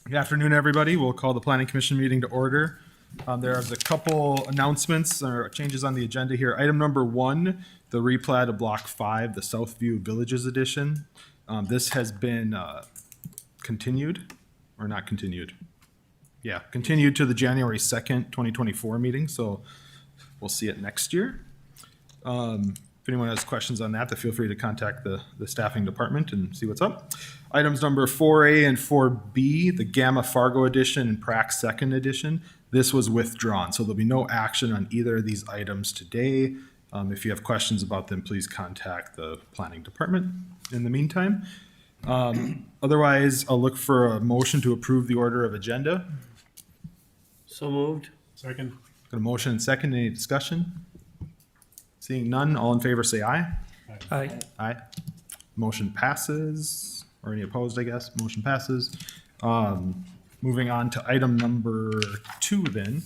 Good afternoon, everybody. We'll call the Planning Commission meeting to order. There's a couple announcements or changes on the agenda here. Item number 1, the replat of Block 5, the Southview Villages Edition. This has been continued, or not continued? Yeah, continued to the January 2nd, 2024 meeting, so we'll see it next year. If anyone has questions on that, then feel free to contact the staffing department and see what's up. Items number 4A and 4B, the Gamma Fargo edition and Prac Second edition. This was withdrawn, so there'll be no action on either of these items today. If you have questions about them, please contact the planning department in the meantime. Otherwise, I'll look for a motion to approve the order of agenda. So moved. Second. Got a motion and second. Any discussion? Seeing none, all in favor say aye. Aye. Aye. Motion passes, or any opposed, I guess. Motion passes. Moving on to item number 2 then.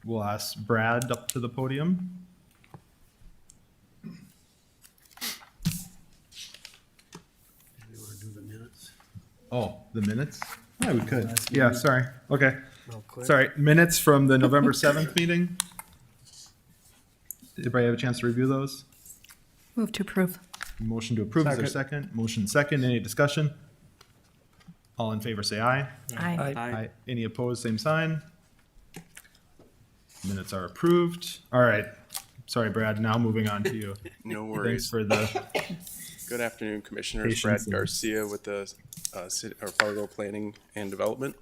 We'll ask Brad up to the podium. Do we want to do the minutes? Oh, the minutes? Yeah, we could. Yeah, sorry. Okay. Real quick. Sorry, minutes from the November 7th meeting. Did everybody have a chance to review those? Move to approve. Motion to approve, is there a second? Motion second, any discussion? All in favor say aye. Aye. Aye. Any opposed, same sign. Minutes are approved. All right. Sorry, Brad, now moving on to you. No Thanks worries. for the, Good afternoon, Commissioners. Brad Patience and- Garcia with the Fargo Planning and Development.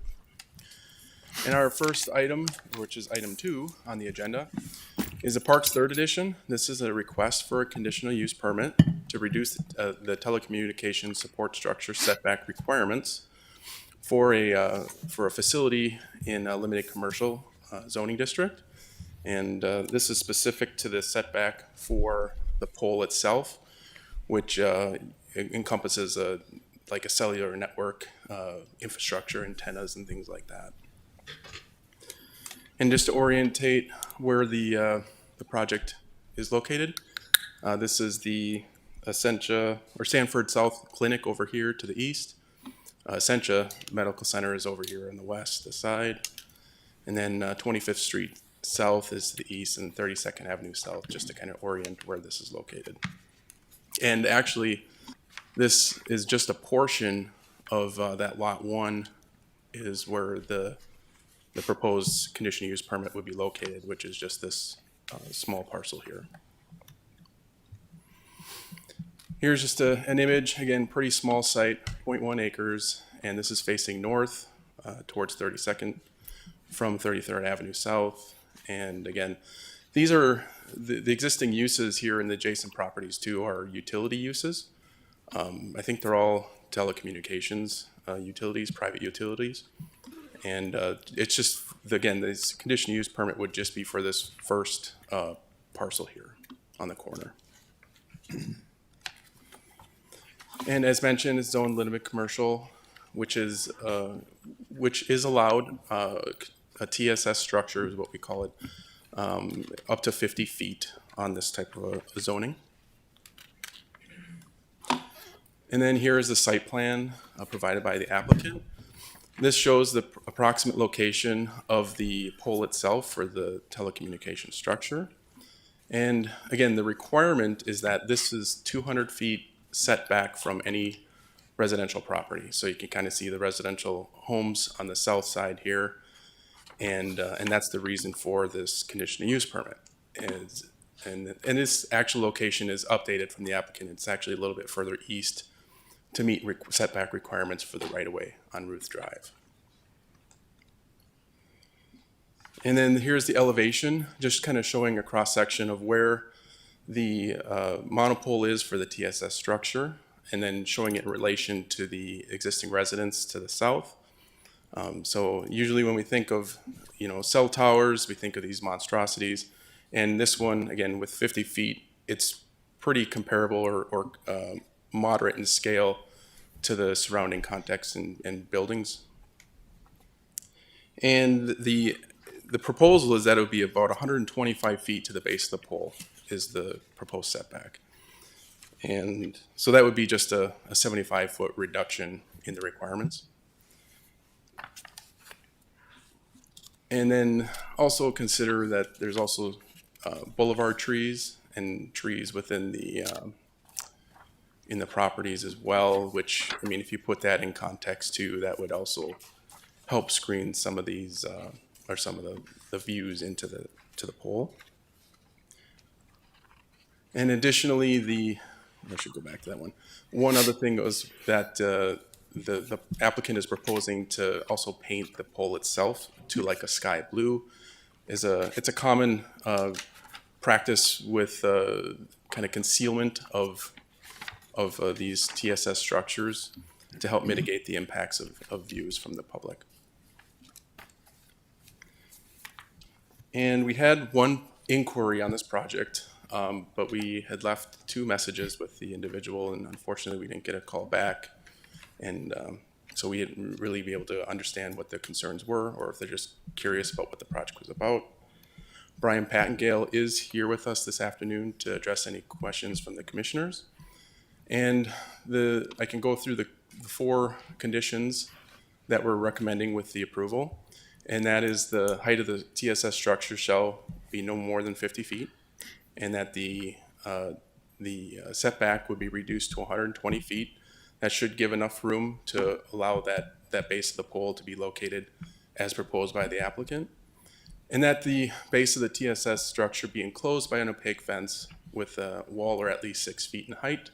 And our first item, which is item 2 on the agenda, is the Parks Third Edition. This is a request for a conditional use permit to reduce the telecommunications support structure setback requirements for a facility in a limited commercial zoning district. And this is specific to the setback for the pole itself, which encompasses like a cellular network, infrastructure, antennas, and things like that. And just to orientate where the project is located, this is the Essentia or Sanford South Clinic over here to the east. Essentia Medical Center is over here on the west, the side. And then 25th Street South is to the east and 32nd Avenue South, just to kind of orient where this is located. And actually, this is just a portion of that Lot 1 is where the proposed conditional use permit would be located, which is just this small parcel here. Here's just an image, again, pretty small site, 0.1 acres, and this is facing north towards 32nd from 33rd Avenue South. And again, these are the existing uses here in the adjacent properties too are utility uses. I think they're all telecommunications utilities, private utilities. And it's just, again, this conditional use permit would just be for this first parcel here on the corner. And as mentioned, it's zoned limited commercial, which is allowed. A TSS structure is what we call it, up to 50 feet on this type of a zoning. And then here is the site plan provided by the applicant. This shows the approximate location of the pole itself for the telecommunication structure. And again, the requirement is that this is 200 feet setback from any residential property. So you can kind of see the residential homes on the south side here. And that's the reason for this conditional use permit. And this actual location is updated from the applicant. It's actually a little bit further east to meet setback requirements for the right-of-way on Ruth Drive. And then here's the elevation, just kind of showing a cross-section of where the monopole is for the TSS structure, and then showing it in relation to the existing residence to the south. So usually when we think of, cell towers, we think of these monstrosities. And this one, again, with 50 feet, it's pretty comparable or moderate in scale to the surrounding context and buildings. And the proposal is that it would be about 125 feet to the base of the pole is the proposed setback. And so that would be just a 75-foot reduction in the requirements. And then also consider that there's also boulevard trees and trees within the in the properties as well, which, I mean, if you put that in context too, that would also help screen some of these or some of the views into the pole. And additionally, I should go back to that one. One other thing was that the applicant is proposing to also paint the pole itself to like a sky blue. It's a common practice with kind of concealment of these TSS structures to help mitigate the impacts of views from the public. And we had one inquiry on this project, but we had left 2 messages with the individual, and unfortunately we didn't get a call back. And so we didn't really be able to understand what their concerns were, or if they're just curious about what the project was about. Brian Pattengale is here with us this afternoon to address any questions from the commissioners. And I can go through the 4 conditions that we're recommending with the approval. And that is the height of the TSS structure shall be no more than 50 feet, and that the setback would be reduced to 120 feet. That should give enough room to allow that base of the pole to be located as proposed by the applicant. And that the base of the TSS structure be enclosed by an opaque fence with a wall or at least 6 feet in height.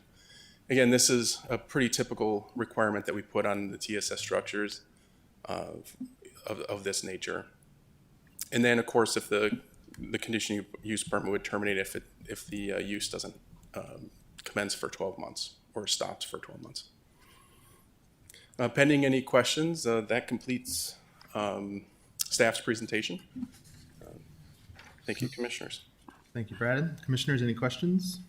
Again, this is a pretty typical requirement that we put on the TSS structures of this nature. And then, of course, if the conditional use permit would terminate if the use doesn't commence for 12 months or stops for 12 months. Pending any questions, that completes staff's presentation. Thank you, commissioners. Thank you, Brad. Commissioners, any questions?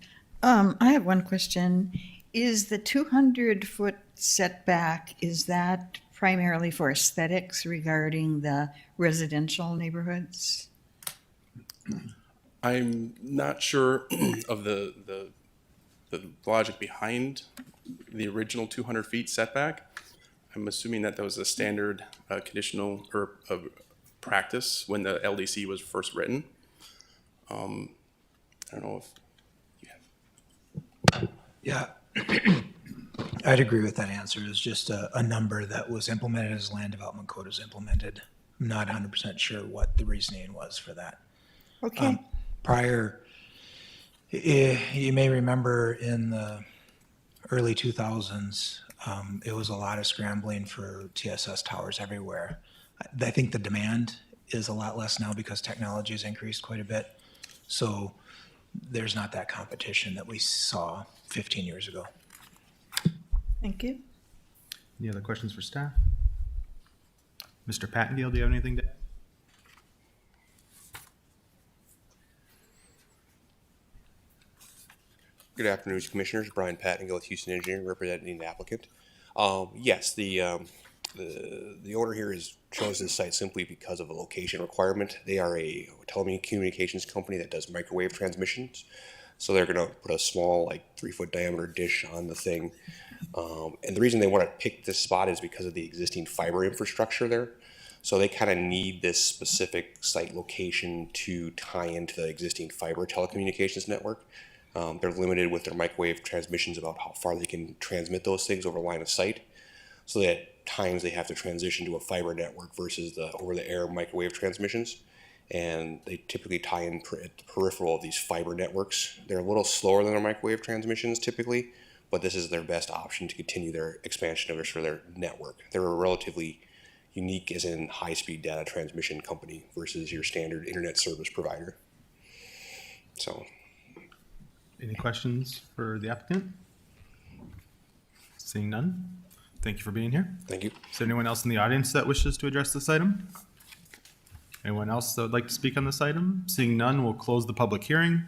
I have one question. Is the 200-foot setback, is that primarily for aesthetics regarding the residential neighborhoods? I'm not sure of the logic behind the original 200 feet setback. I'm assuming that was a standard conditional or practice when the LDC was first written. I don't know if you have. Yeah, I'd agree with that answer. It's just a number that was implemented as land development code was implemented. I'm not 100% sure what the reasoning was for that. Okay. Prior, you may remember in the early 2000s, it was a lot of scrambling for TSS towers everywhere. I think the demand is a lot less now because technology has increased quite a bit. So there's not that competition that we saw 15 years ago. Thank you. Any other questions for staff? Mr. Pattengale, do you have anything to add? Good afternoon, Commissioners. Brian Pattengale with Houston Engineering, representing the applicant. Yes, the owner here has chosen this site simply because of a location requirement. They are a telecommunications company that does microwave transmissions. So they're going to put a small, like 3-foot diameter dish on the thing. And the reason they want to pick this spot is because of the existing fiber infrastructure there. So they kind of need this specific site location to tie into the existing fiber telecommunications network. They're limited with their microwave transmissions about how far they can transmit those things over line of sight. So that at times they have to transition to a fiber network versus the over-the-air microwave transmissions. And they typically tie in at the peripheral of these fiber networks. They're a little slower than their microwave transmissions typically, but this is their best option to continue their expansion of their network. They're a relatively unique as in high-speed data transmission company versus your standard internet service provider. So. Any questions for the applicant? Seeing none, thank you for being here. Thank you. Is there anyone else in the audience that wishes to address this item? Anyone else that would like to speak on this item? Seeing none, we'll close the public hearing.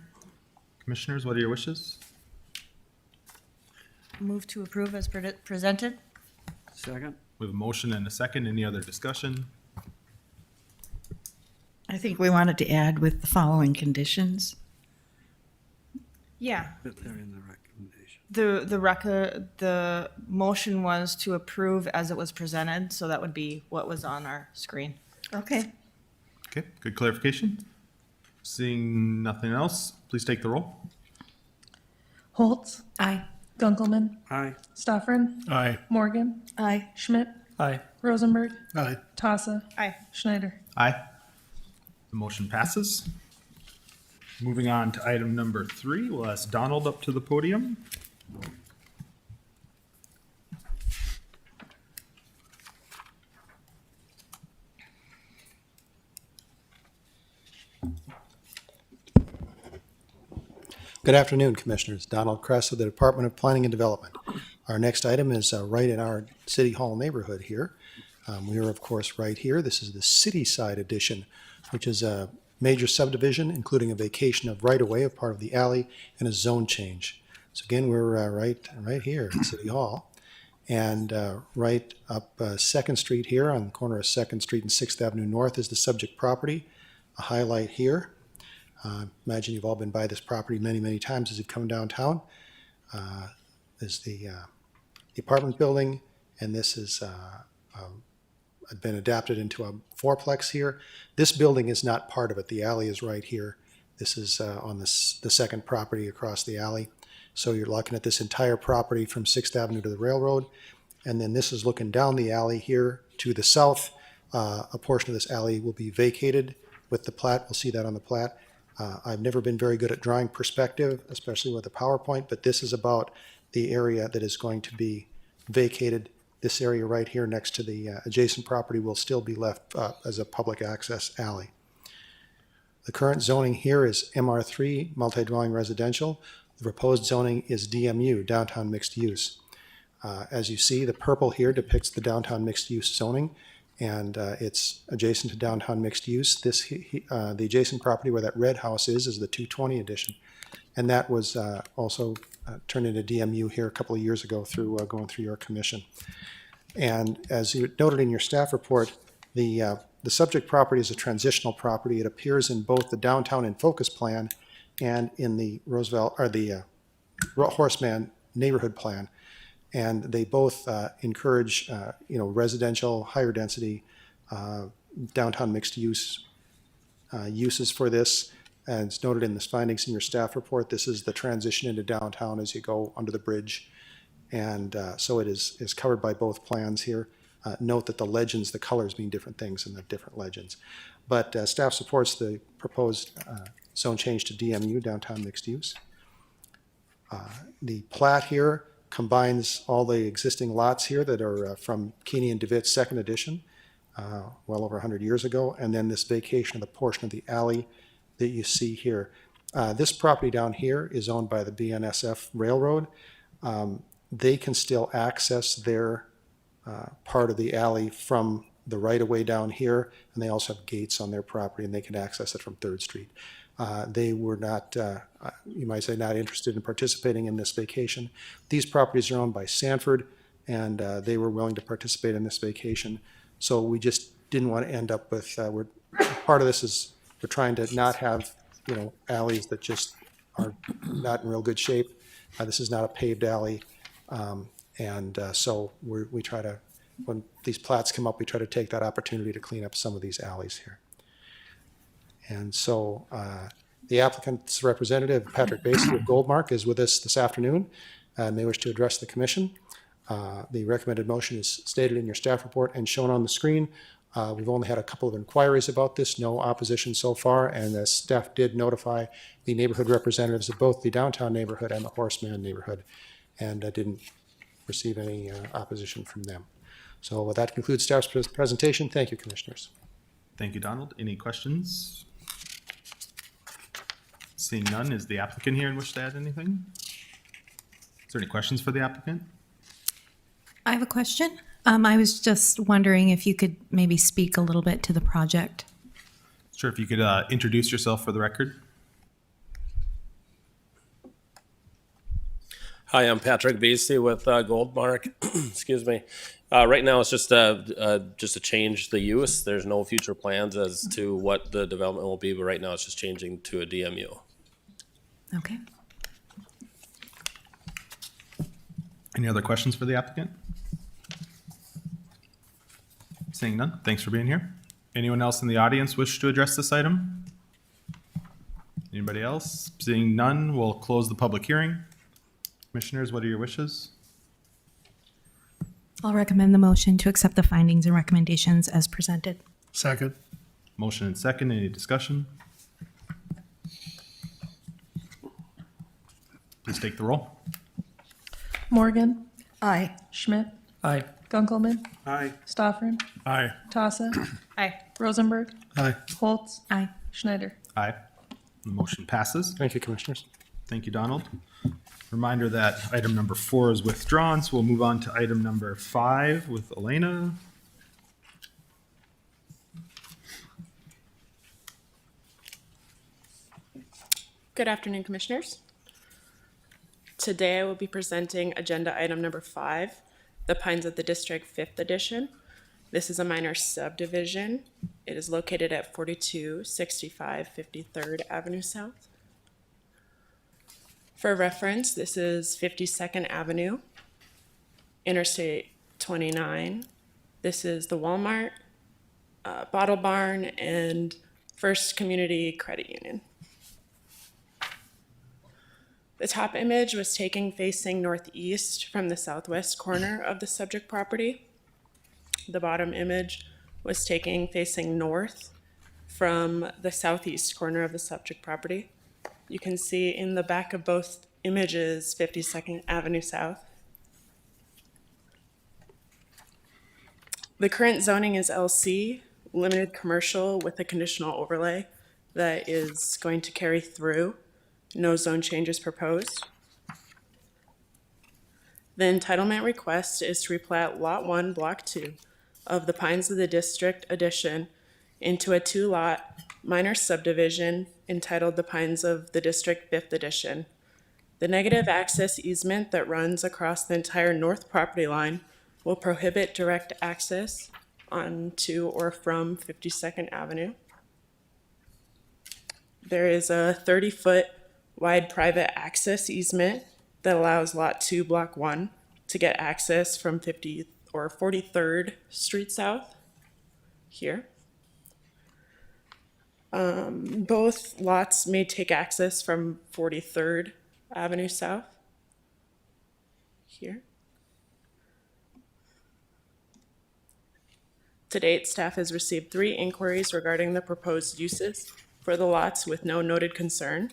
Commissioners, what are your wishes? Move to approve as presented. Second? We have a motion and a second. Any other discussion? I think we wanted to add with the following conditions. Yeah. Put there in the recommendation. The motion was to approve as it was presented, so that would be what was on our screen. Okay. Okay, good clarification. Seeing nothing else, please take the roll. Holtz, Aye. Gunkelman, Aye. Stoffern, Aye. Morgan, Aye. Schmidt, Aye. Rosenberg, Aye. Tassa, Aye. Schneider. Aye. The motion passes. Moving on to item number 3, we'll ask Donald up to the podium. Good afternoon, Commissioners. Donald Kress of the Department of Planning and Development. Our next item is right in our City Hall neighborhood here. We are, of course, right here. This is the City Side Edition, which is a major subdivision, including a vacation of right-of-way of part of the alley and a zone change. So again, we're right here at City Hall. And right up 2nd Street here on the corner of 2nd Street and 6th Avenue North is the subject property. A highlight here. Imagine you've all been by this property many, many times as you've come downtown. There's the apartment building, and this has been adapted into a fourplex here. This building is not part of it. The alley is right here. This is on the second property across the alley. So you're looking at this entire property from 6th Avenue to the railroad. And then this is looking down the alley here to the south. A portion of this alley will be vacated with the plat. We'll see that on the plat. I've never been very good at drawing perspective, especially with a PowerPoint, but this is about the area that is going to be vacated. This area right here next to the adjacent property will still be left as a public access alley. The current zoning here is MR3, multi-dwelling residential. The proposed zoning is DMU, downtown mixed use. As you see, the purple here depicts the downtown mixed use zoning, and it's adjacent to downtown mixed use. The adjacent property where that red house is the 220 edition. And that was also turned into DMU here a couple of years ago through going through your commission. And as you noted in your staff report, the subject property is a transitional property. It appears in both the downtown in focus plan and in the Roosevelt or the Horseman neighborhood plan. And they both encourage, residential, higher density, downtown mixed use uses for this. And it's noted in the findings in your staff report, this is the transition into downtown as you go under the bridge. And so it is covered by both plans here. Note that the legends, the colors mean different things in the different legends. But staff supports the proposed zone change to DMU, downtown mixed use. The plat here combines all the existing lots here that are from Keeney and DeWitt's second edition, well over 100 years ago, and then this vacation of the portion of the alley that you see here. This property down here is owned by the BNSF Railroad. They can still access their part of the alley from the right-of-way down here, and they also have gates on their property, and they can access it from 3rd Street. They were not, you might say, not interested in participating in this vacation. These properties are owned by Sanford, and they were willing to participate in this vacation. So we just didn't want to end up with, part of this is we're trying to not have, alleys that just are not in real good shape. This is not a paved alley. So we try to, when these plats come up, we try to take that opportunity to clean up some of these alleys here. And so the applicant's representative, Patrick Basie of Goldmark, is with us this afternoon and may wish to address the commission. The recommended motion is stated in your staff report and shown on the screen. We've only had a couple of inquiries about this, no opposition so far, and the staff did notify the neighborhood representatives of both the downtown neighborhood and the Horseman neighborhood, and didn't receive any opposition from them. So that concludes staff's presentation. Thank you, commissioners. Thank you, Donald. Any questions? Seeing none, is the applicant here and wish to add anything? Is there any questions for the applicant? I have a question. I was just wondering if you could maybe speak a little bit to the project. Sure, if you could introduce yourself for the record. Hi, I'm Patrick Basie with Goldmark. Excuse me. Right now, it's just to change the use. There's no future plans as to what the development will be, but right now it's just changing to a DMU. Okay. Any other questions for the applicant? Seeing none, thanks for being here. Anyone else in the audience wish to address this item? Anybody else? Seeing none, we'll close the public hearing. Commissioners, what are your wishes? I'll recommend the motion to accept the findings and recommendations as presented. Second. Motion and second, any discussion? Please take the roll. Morgan, Aye. Schmidt, Aye. Gunkelman, Aye. Stoffren, Aye. Tossa, Aye. Rosenberg, Aye. Holtz, Aye. Schneider. Aye. The motion passes. Thank you, Commissioners. Thank you, Donald. Reminder that item number 4 is withdrawn, so we'll move on to item number 5 with Elena. Good afternoon, Commissioners. Today I will be presenting agenda item number 5, the Pines of the District 5th Edition. This is a minor subdivision. It is located at 4265 53rd Avenue South. For reference, this is 52nd Avenue, Interstate 29. This is the Walmart, Bottle Barn, and First Community Credit Union. The top image was taken facing northeast from the southwest corner of the subject property. The bottom image was taken facing north from the southeast corner of the subject property. You can see in the back of both images 52nd Avenue South. The current zoning is LC, limited commercial with a conditional overlay that is going to carry through. No zone changes proposed. The entitlement request is to replat Lot 1, Block 2 of the Pines of the District Addition into a 2-lot minor subdivision entitled the Pines of the District 5th Edition. The negative access easement that runs across the entire north property line will prohibit direct access onto or from 52nd Avenue. There is a 30-foot wide private access easement that allows Lot 2, Block 1 to get access from 43rd Street South here. Both lots may take access from 43rd Avenue South here. To date, staff has received 3 inquiries regarding the proposed uses for the lots with no noted concern.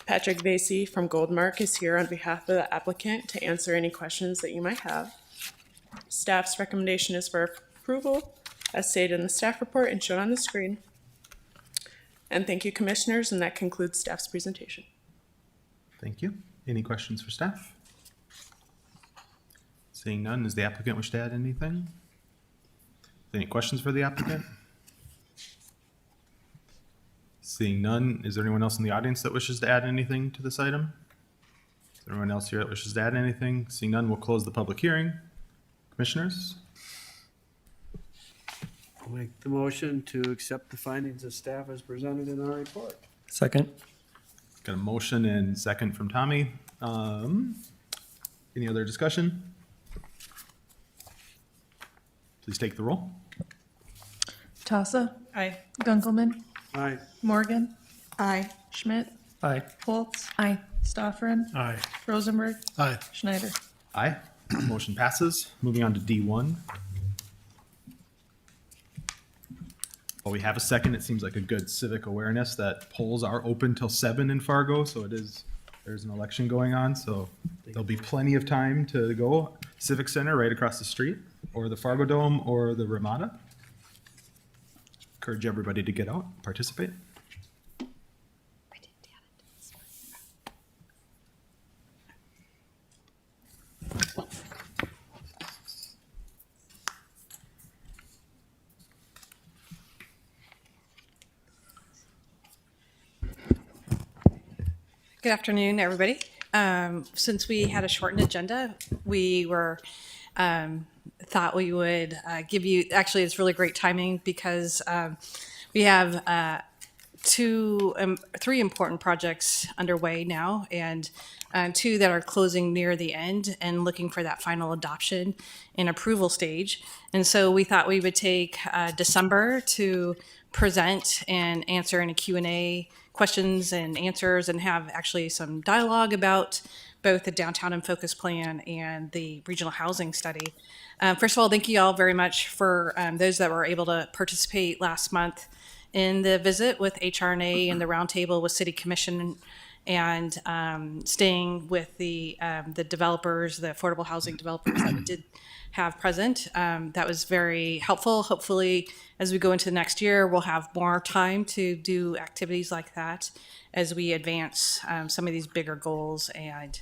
Patrick Vasey from Goldmark is here on behalf of the applicant to answer any questions that you might have. Staff's recommendation is for approval as stated in the staff report and shown on the screen. And thank you, Commissioners, and that concludes staff's presentation. Thank you. Any questions for staff? Seeing none, does the applicant wish to add anything? Any questions for the applicant? Seeing none, is there anyone else in the audience that wishes to add anything to this item? Is there anyone else here that wishes to add anything? Seeing none, we'll close the public hearing. Commissioners? I'll make the motion to accept the findings of staff as presented in our report. Second. Got a motion and second from Tommy. Any other discussion? Please take the roll. Tossa, Aye. Gunkelman, Aye. Morgan, Aye. Schmidt, Aye. Holtz, Aye. Stoffren, Aye. Rosenberg, Aye. Schneider. Aye. Motion passes. Moving on to D1. While we have a second, it seems like a good civic awareness that polls are open till 7 in Fargo, so there's an election going on, so there'll be plenty of time to go. Civic Center right across the street, or the Fargo Dome, or the Ramada. Encourage everybody to get out, participate. Good afternoon, everybody. Since we had a shortened agenda, we thought we would give you, actually it's really great timing because we have three important projects underway now, and two that are closing near the end and looking for that final adoption and approval stage. And so we thought we would take December to present and answer any Q&A questions and answers, and have actually some dialogue about both the Downtown in Focus plan and the regional housing study. First of all, thank you all very much for those that were able to participate last month in the visit with HRNA and the roundtable with City Commission, and staying with the developers, the affordable housing developers that we did have present. That was very helpful. Hopefully, as we go into the next year, we'll have more time to do activities like that as we advance some of these bigger goals and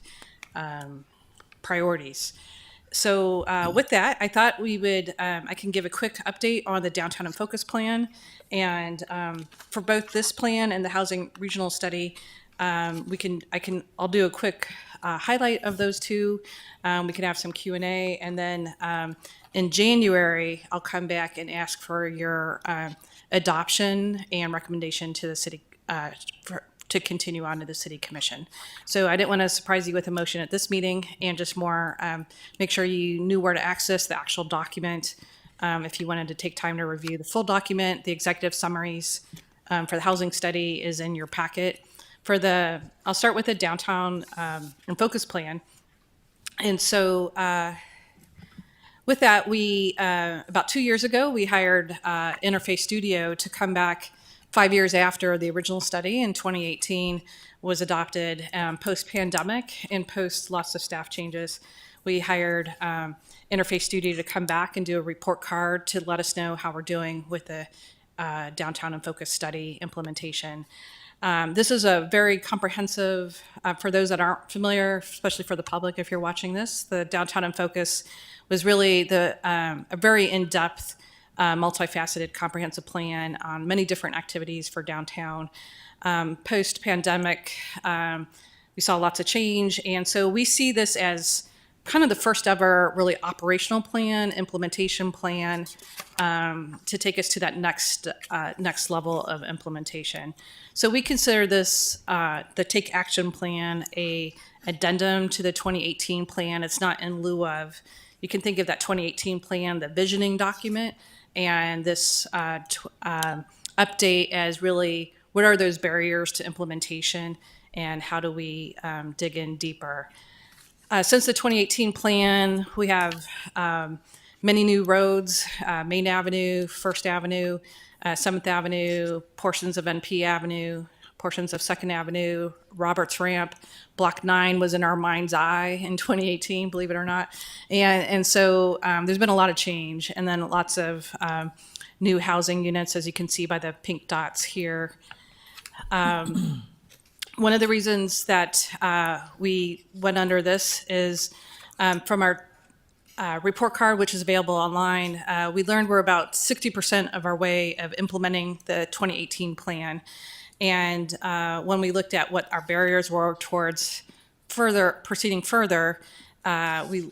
priorities. So with that, I thought we would, I can give a quick update on the Downtown in Focus plan. And for both this plan and the housing regional study, I'll do a quick highlight of those two. We can have some Q&A, and then in January, I'll come back and ask for your adoption and recommendation to the city to continue on to the City Commission. So I didn't want to surprise you with a motion at this meeting, and just more make sure you knew where to access the actual document. If you wanted to take time to review the full document, the executive summaries for the housing study is in your packet. I'll start with the Downtown in Focus plan. And so with that, we about 2 years ago, we hired Interface Studio to come back 5 years after the original study in 2018 was adopted, post-pandemic and post lots of staff changes. We hired Interface Studio to come back and do a report card to let us know how we're doing with the Downtown in Focus study implementation. This is a very comprehensive, for those that aren't familiar, especially for the public if you're watching this, the Downtown in Focus was really a very in-depth, multifaceted, comprehensive plan on many different activities for downtown. Post-pandemic, we saw lots of change, and so we see this as kind of the first ever really operational plan, implementation plan, to take us to that next level of implementation. So we consider this the Take Action Plan a addendum to the 2018 plan. It's not in lieu of. You can think of that 2018 plan, the visioning document, and this update as really what are those barriers to implementation, and how do we dig in deeper. Since the 2018 plan, we have many new roads, Main Avenue, First Avenue, 7th Avenue, portions of NP Avenue, portions of 2nd Avenue, Roberts Ramp. Block 9 was in our mind's eye in 2018, believe it or not. And so there's been a lot of change, and then lots of new housing units, as you can see by the pink dots here. One of the reasons that we went under this is from our report card, which is available online, we learned we're about 60% of our way of implementing the 2018 plan. And when we looked at what our barriers were towards proceeding further, we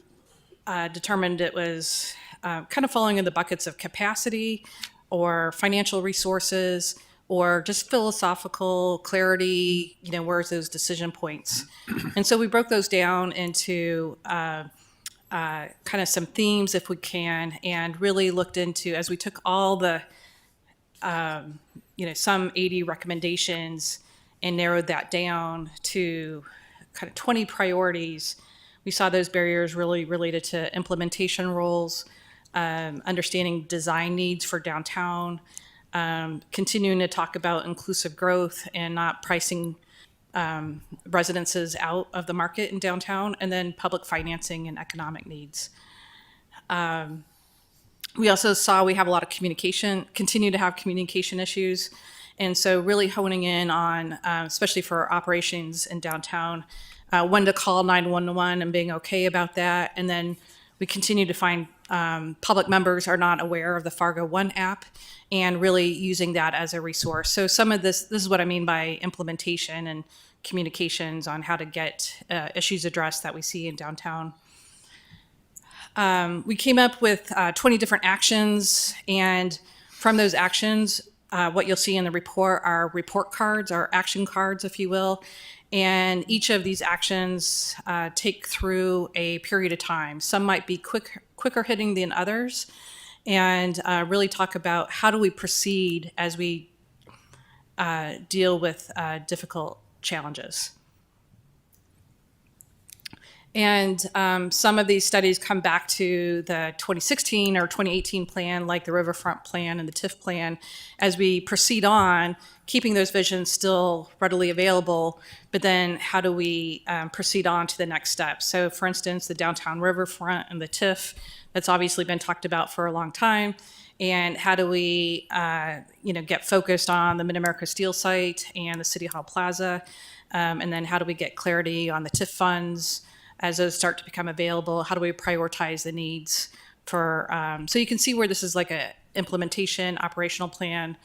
determined it was kind of falling in the buckets of capacity or financial resources, or just philosophical clarity, where's those decision points? And so we broke those down into kind of some themes, if we can, and really looked into, as we took all the, some 80 recommendations and narrowed that down to kind of 20 priorities, we saw those barriers really related to implementation roles, understanding design needs for downtown, continuing to talk about inclusive growth and not pricing residences out of the market in downtown, and then public financing and economic needs. We also saw we have a lot of continue to have communication issues, and so really honing in on, especially for operations in downtown, when to call 911 and being okay about that, and then we continue to find public members are not aware of the Fargo One app, and really using that as a resource. So some of this is what I mean by implementation and communications on how to get issues addressed that we see in downtown. We came up with 20 different actions, and from those actions, what you'll see in the report are report cards, or action cards, if you will. And each of these actions take through a period of time. Some might be quicker hitting than others, and really talk about how do we proceed as we deal with difficult challenges. And some of these studies come back to the 2016 or 2018 plan, like the Riverfront Plan and the TIF plan, as we proceed on, keeping those visions still readily available, but then how do we proceed on to the next step? So for instance, the downtown riverfront and the TIF, that's obviously been talked about for a long time. And how do we get focused on the Mid-America Steel site and the City Hall Plaza? And then how do we get clarity on the TIF funds as those start to become available? How do we prioritize the needs for, so you can see where this is like a implementation operational plan,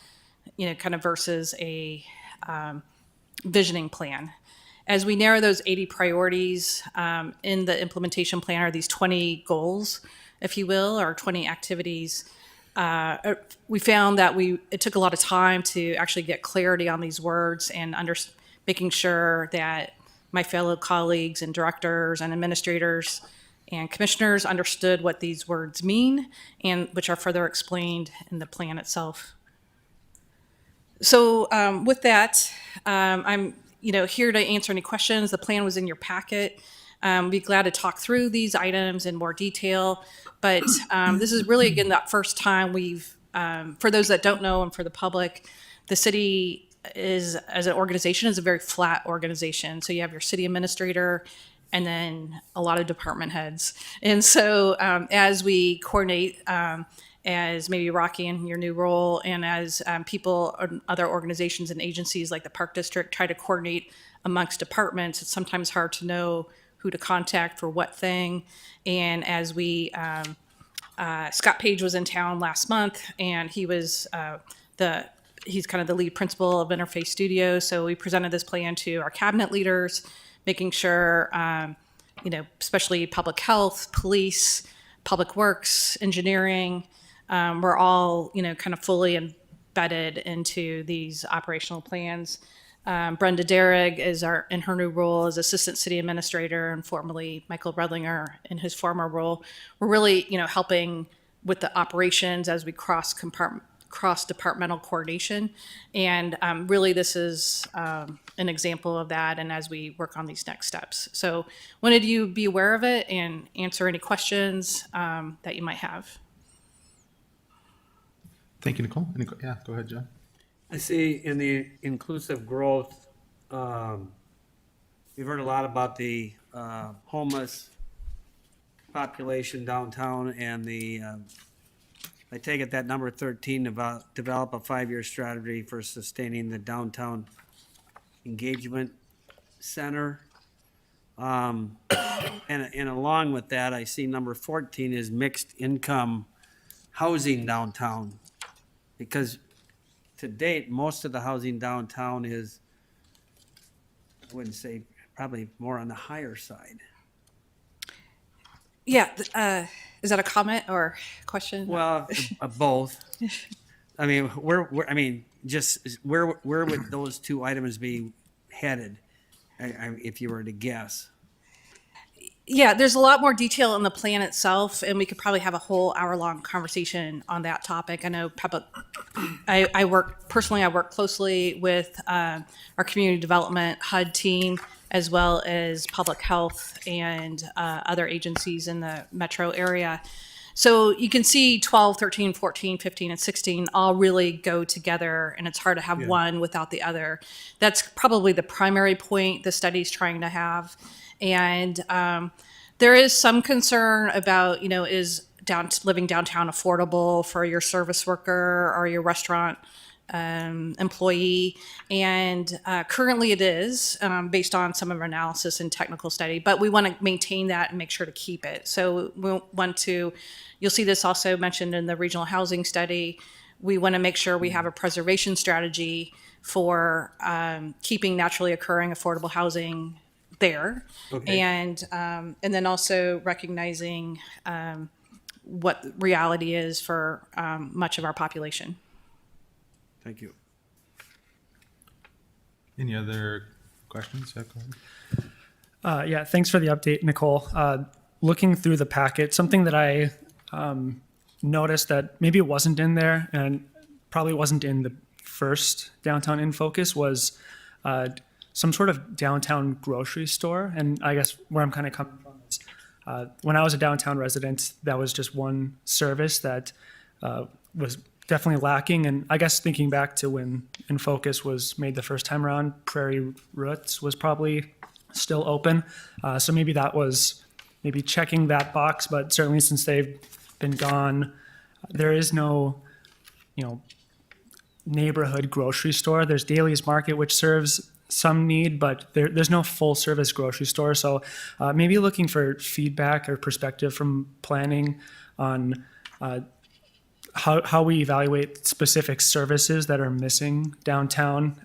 kind of versus a visioning plan. As we narrow those 80 priorities in the implementation plan are these 20 goals, if you will, or 20 activities. We found that it took a lot of time to actually get clarity on these words and making sure that my fellow colleagues and directors and administrators and commissioners understood what these words mean, and which are further explained in the plan itself. So with that, I'm here to answer any questions. The plan was in your packet. Be glad to talk through these items in more detail. But this is really, again, that first time we've, for those that don't know and for the public, the city is, as an organization, is a very flat organization. So you have your city administrator and then a lot of department heads. And so as we coordinate, as maybe Rocky in your new role, and as people or other organizations and agencies like the Park District try to coordinate amongst departments, it's sometimes hard to know who to contact for what thing. And as we, Scott Page was in town last month, and he was he's kind of the lead principal of Interface Studio. So we presented this plan to our cabinet leaders, making sure, especially public health, police, public works, engineering, we're all, kind of fully embedded into these operational plans. Brenda Derrig is in her new role as Assistant City Administrator, and formerly Michael Redlinger in his former role. We're really, helping with the operations as we cross-departmental coordination. And really this is an example of that, and as we work on these next steps. So wanted you to be aware of it and answer any questions that you might have. Thank you, Nicole. Yeah, go ahead, John. I see in the inclusive growth, we've heard a lot about the homeless population downtown, and I take it that number 13 about develop a 5-year strategy for sustaining the downtown engagement center. And along with that, I see number 14 is mixed income housing downtown, because to date, most of the housing downtown is, I wouldn't say, probably more on the higher side. Yeah, is that a comment or question? Well, both. I mean, where would those two items be headed, if you were to guess? Yeah, there's a lot more detail in the plan itself, and we could probably have a whole hour-long conversation on that topic. I know I work closely with our community development HUD team, as well as public health and other agencies in the metro area. So you can see 12, 13, 14, 15, and 16 all really go together, and it's hard to have one without the other. That's probably the primary point the study's trying to have. And there is some concern about, is living downtown affordable for your service worker or your restaurant employee? And currently it is, based on some of our analysis and technical study, but we want to maintain that and make sure to keep it. So you'll see this also mentioned in the regional housing study. We want to make sure we have a preservation strategy for keeping naturally occurring affordable housing there. Okay. And then also recognizing what reality is for much of our population. Thank you. Any other questions? Yeah, go ahead. Yeah, thanks for the update, Nicole. Looking through the packet, something that I noticed that maybe it wasn't in there and probably wasn't in the first downtown in focus was some sort of downtown grocery store. And I guess where I'm kind of coming from is when I was a downtown resident, that was just one service that was definitely lacking. And I guess thinking back to when In Focus was made the first time around, Prairie Roots was probably still open. So maybe that was maybe checking that box, but certainly since they've been gone, there is no, neighborhood grocery store. There's Daly's Market, which serves some need, but there's no full service grocery store. So maybe looking for feedback or perspective from planning on how we evaluate specific services that are missing downtown.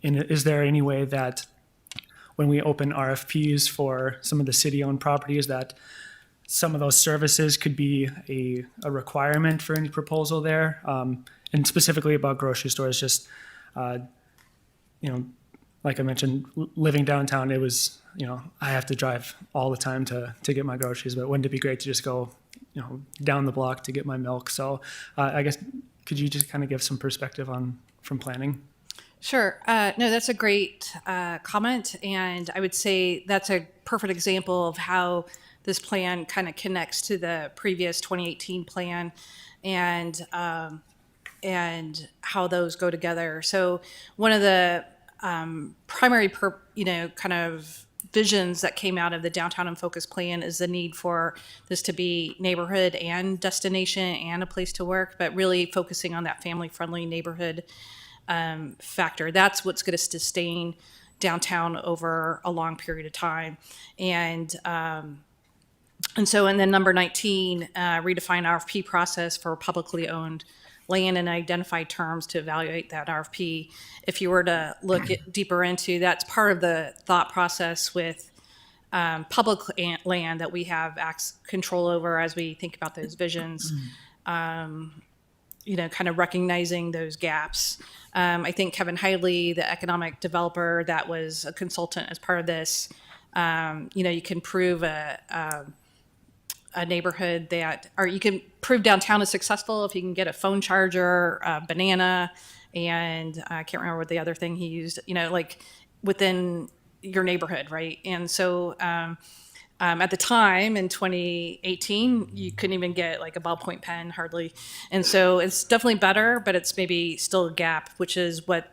And is there any way that when we open RFPs for some of the city-owned properties that some of those services could be a requirement for any proposal there? And specifically about grocery stores, just, like I mentioned, living downtown, it was, I have to drive all the time to get my groceries, but wouldn't it be great to just go, down the block to get my milk? So I guess, could you just kind of give some perspective from planning? Sure. No, that's a great comment. And I would say that's a perfect example of how this plan kind of connects to the previous 2018 plan and how those go together. So one of the primary, kind of visions that came out of the Downtown in Focus plan is the need for this to be neighborhood and destination and a place to work, but really focusing on that family-friendly neighborhood factor. That's what's going to sustain downtown over a long period of time. And then number 19, redefine RFP process for publicly owned land and identify terms to evaluate that RFP. If you were to look deeper into, that's part of the thought process with public land that we have control over as we think about those visions. Kind of recognizing those gaps. I think Kevin Hidley, the economic developer that was a consultant as part of this, you can prove a neighborhood or you can prove downtown is successful if you can get a phone charger, a banana, and I can't remember what the other thing he used, like within your neighborhood, right? And so at the time in 2018, you couldn't even get like a ballpoint pen hardly. And so it's definitely better, but it's maybe still a gap, which is what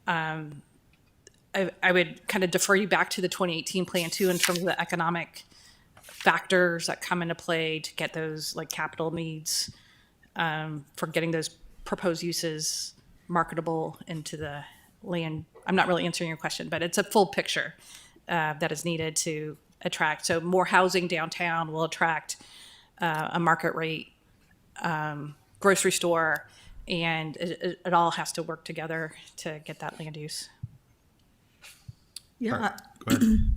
I would kind of defer you back to the 2018 plan too, in terms of the economic factors that come into play to get those like capital needs for getting those proposed uses marketable into the land. I'm not really answering your question, but it's a full picture that is needed to attract. So more housing downtown will attract a market rate grocery store, and it all has to work together to get that land use. Yeah,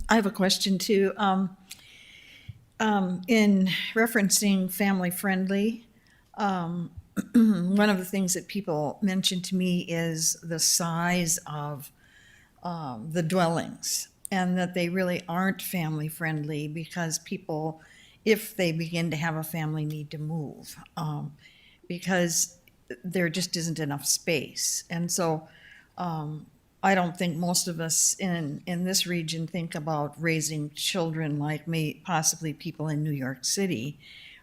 I have a question too. In referencing family friendly, one of the things that people mention to me is the size of the dwellings, and that they really aren't family friendly because people, if they begin to have a family, need to move because there just isn't enough space. And so I don't think most of us in this region think about raising children like possibly people in New York City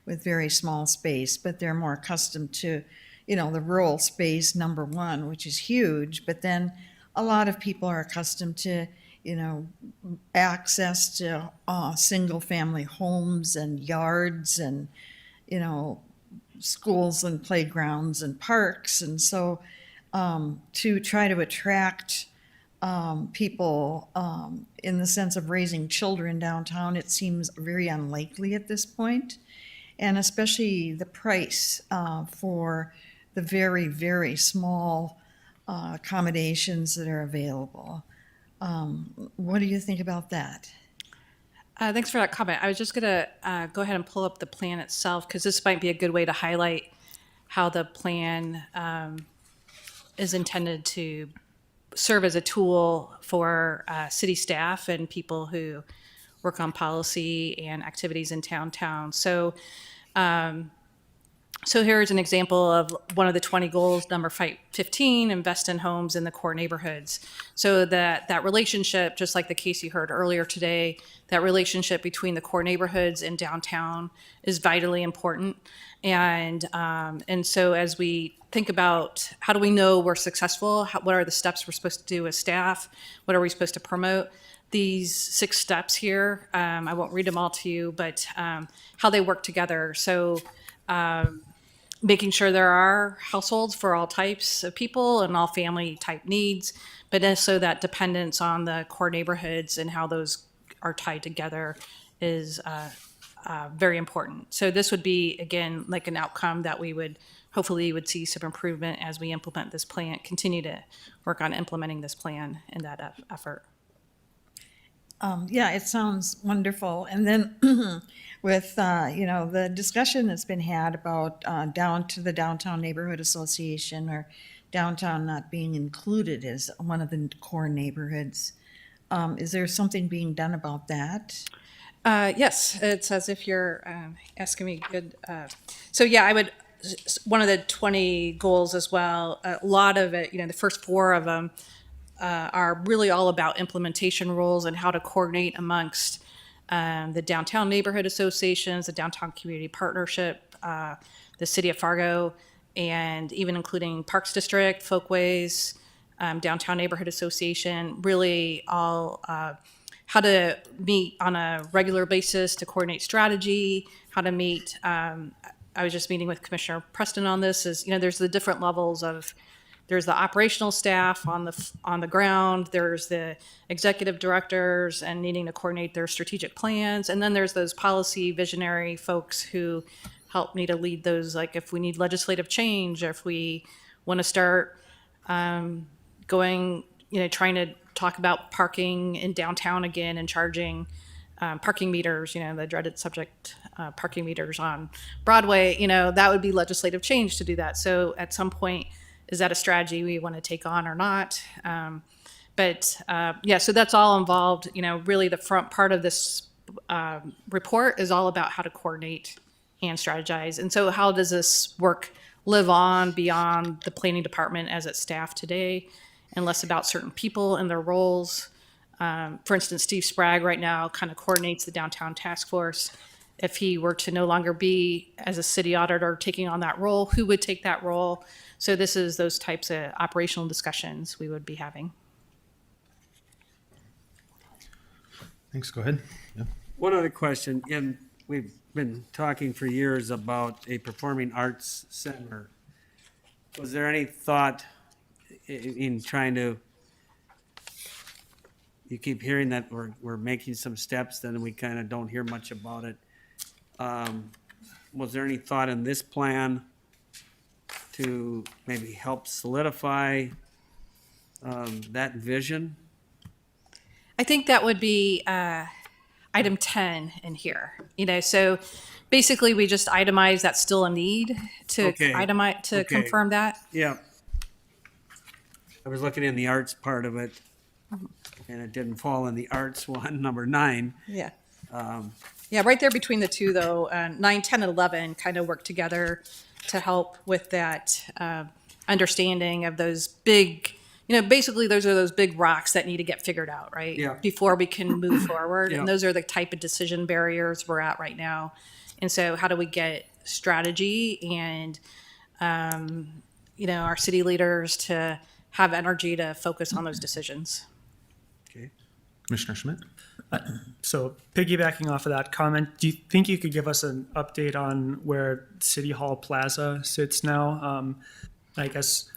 with very small space, but they're more accustomed to, the rural space, number one, which is huge. But then a lot of people are accustomed to, access to single family homes and yards and, schools and playgrounds and parks. And so to try to attract people in the sense of raising children downtown, it seems very unlikely at this point. And especially the price for the very, very small accommodations that are available. What do you think about that? Thanks for that comment. I was just going to go ahead and pull up the plan itself because this might be a good way to highlight how the plan is intended to serve as a tool for city staff and people who work on policy and activities in downtown. So here's an example of one of the 20 goals, number 15, invest in homes in the core neighborhoods. So that relationship, just like the case you heard earlier today, that relationship between the core neighborhoods and downtown is vitally important. And so as we think about how do we know we're successful, what are the steps we're supposed to do as staff, what are we supposed to promote, these 6 steps here, I won't read them all to you, but how they work together. So making sure there are households for all types of people and all family type needs, but also that dependence on the core neighborhoods and how those are tied together is very important. So this would be, again, like an outcome that we would hopefully would see some improvement as we implement this plan, continue to work on implementing this plan in that effort. Yeah, it sounds wonderful. And then with, the discussion that's been had about down to the Downtown Neighborhood Association or downtown not being included as one of the core neighborhoods, is there something being done about that? Yes, it's as if you're asking me good. So yeah, I would, one of the 20 goals as well, a lot of it, the first 4 of them are really all about implementation rules and how to coordinate amongst the downtown neighborhood associations, the downtown community partnership, the city of Fargo, and even including Parks District, Folkways, downtown neighborhood association, really all how to meet on a regular basis to coordinate strategy, how to meet. I was just meeting with Commissioner Preston on this. There's the different levels of. There's the operational staff on the ground. There's the executive directors and needing to coordinate their strategic plans. And then there's those policy visionary folks who help me to lead those, like if we need legislative change, or if we want to start going, trying to talk about parking in downtown again and charging parking meters, the dreaded subject, parking meters on Broadway, that would be legislative change to do that. So at some point, is that a strategy we want to take on or not? So that's all involved. Really the front part of this report is all about how to coordinate and strategize. And so how does this work live on beyond the planning department as it's staffed today, and less about certain people and their roles? For instance, Steve Sprague right now kind of coordinates the downtown task force. If he were to no longer be as a city auditor taking on that role, who would take that role? So this is those types of operational discussions we would be having. Thanks, go ahead. Yeah. One other question, and we've been talking for years about a performing arts center. Was there any thought in trying to, you keep hearing that we're making some steps, then we kind of don't hear much about it. Was there any thought in this plan to maybe help solidify that vision? I think that would be item 10 in here. So basically we just itemize that's still a need to confirm that. Yeah. I was looking in the arts part of it, and it didn't fall in the arts one, number 9. Yeah. Yeah, right there between the two, though, 9, 10, and 11 kind of work together to help with that understanding of those big, basically those are those big rocks that need to get figured out, right? Yeah. Before we can move forward. Yeah. And those are the type of decision barriers we're at right now. And so how do we get strategy and, our city leaders to have energy to focus on those decisions? Okay. Commissioner Schmidt? So piggybacking off of that comment, do you think you could give us an update on where City Hall Plaza sits now? I guess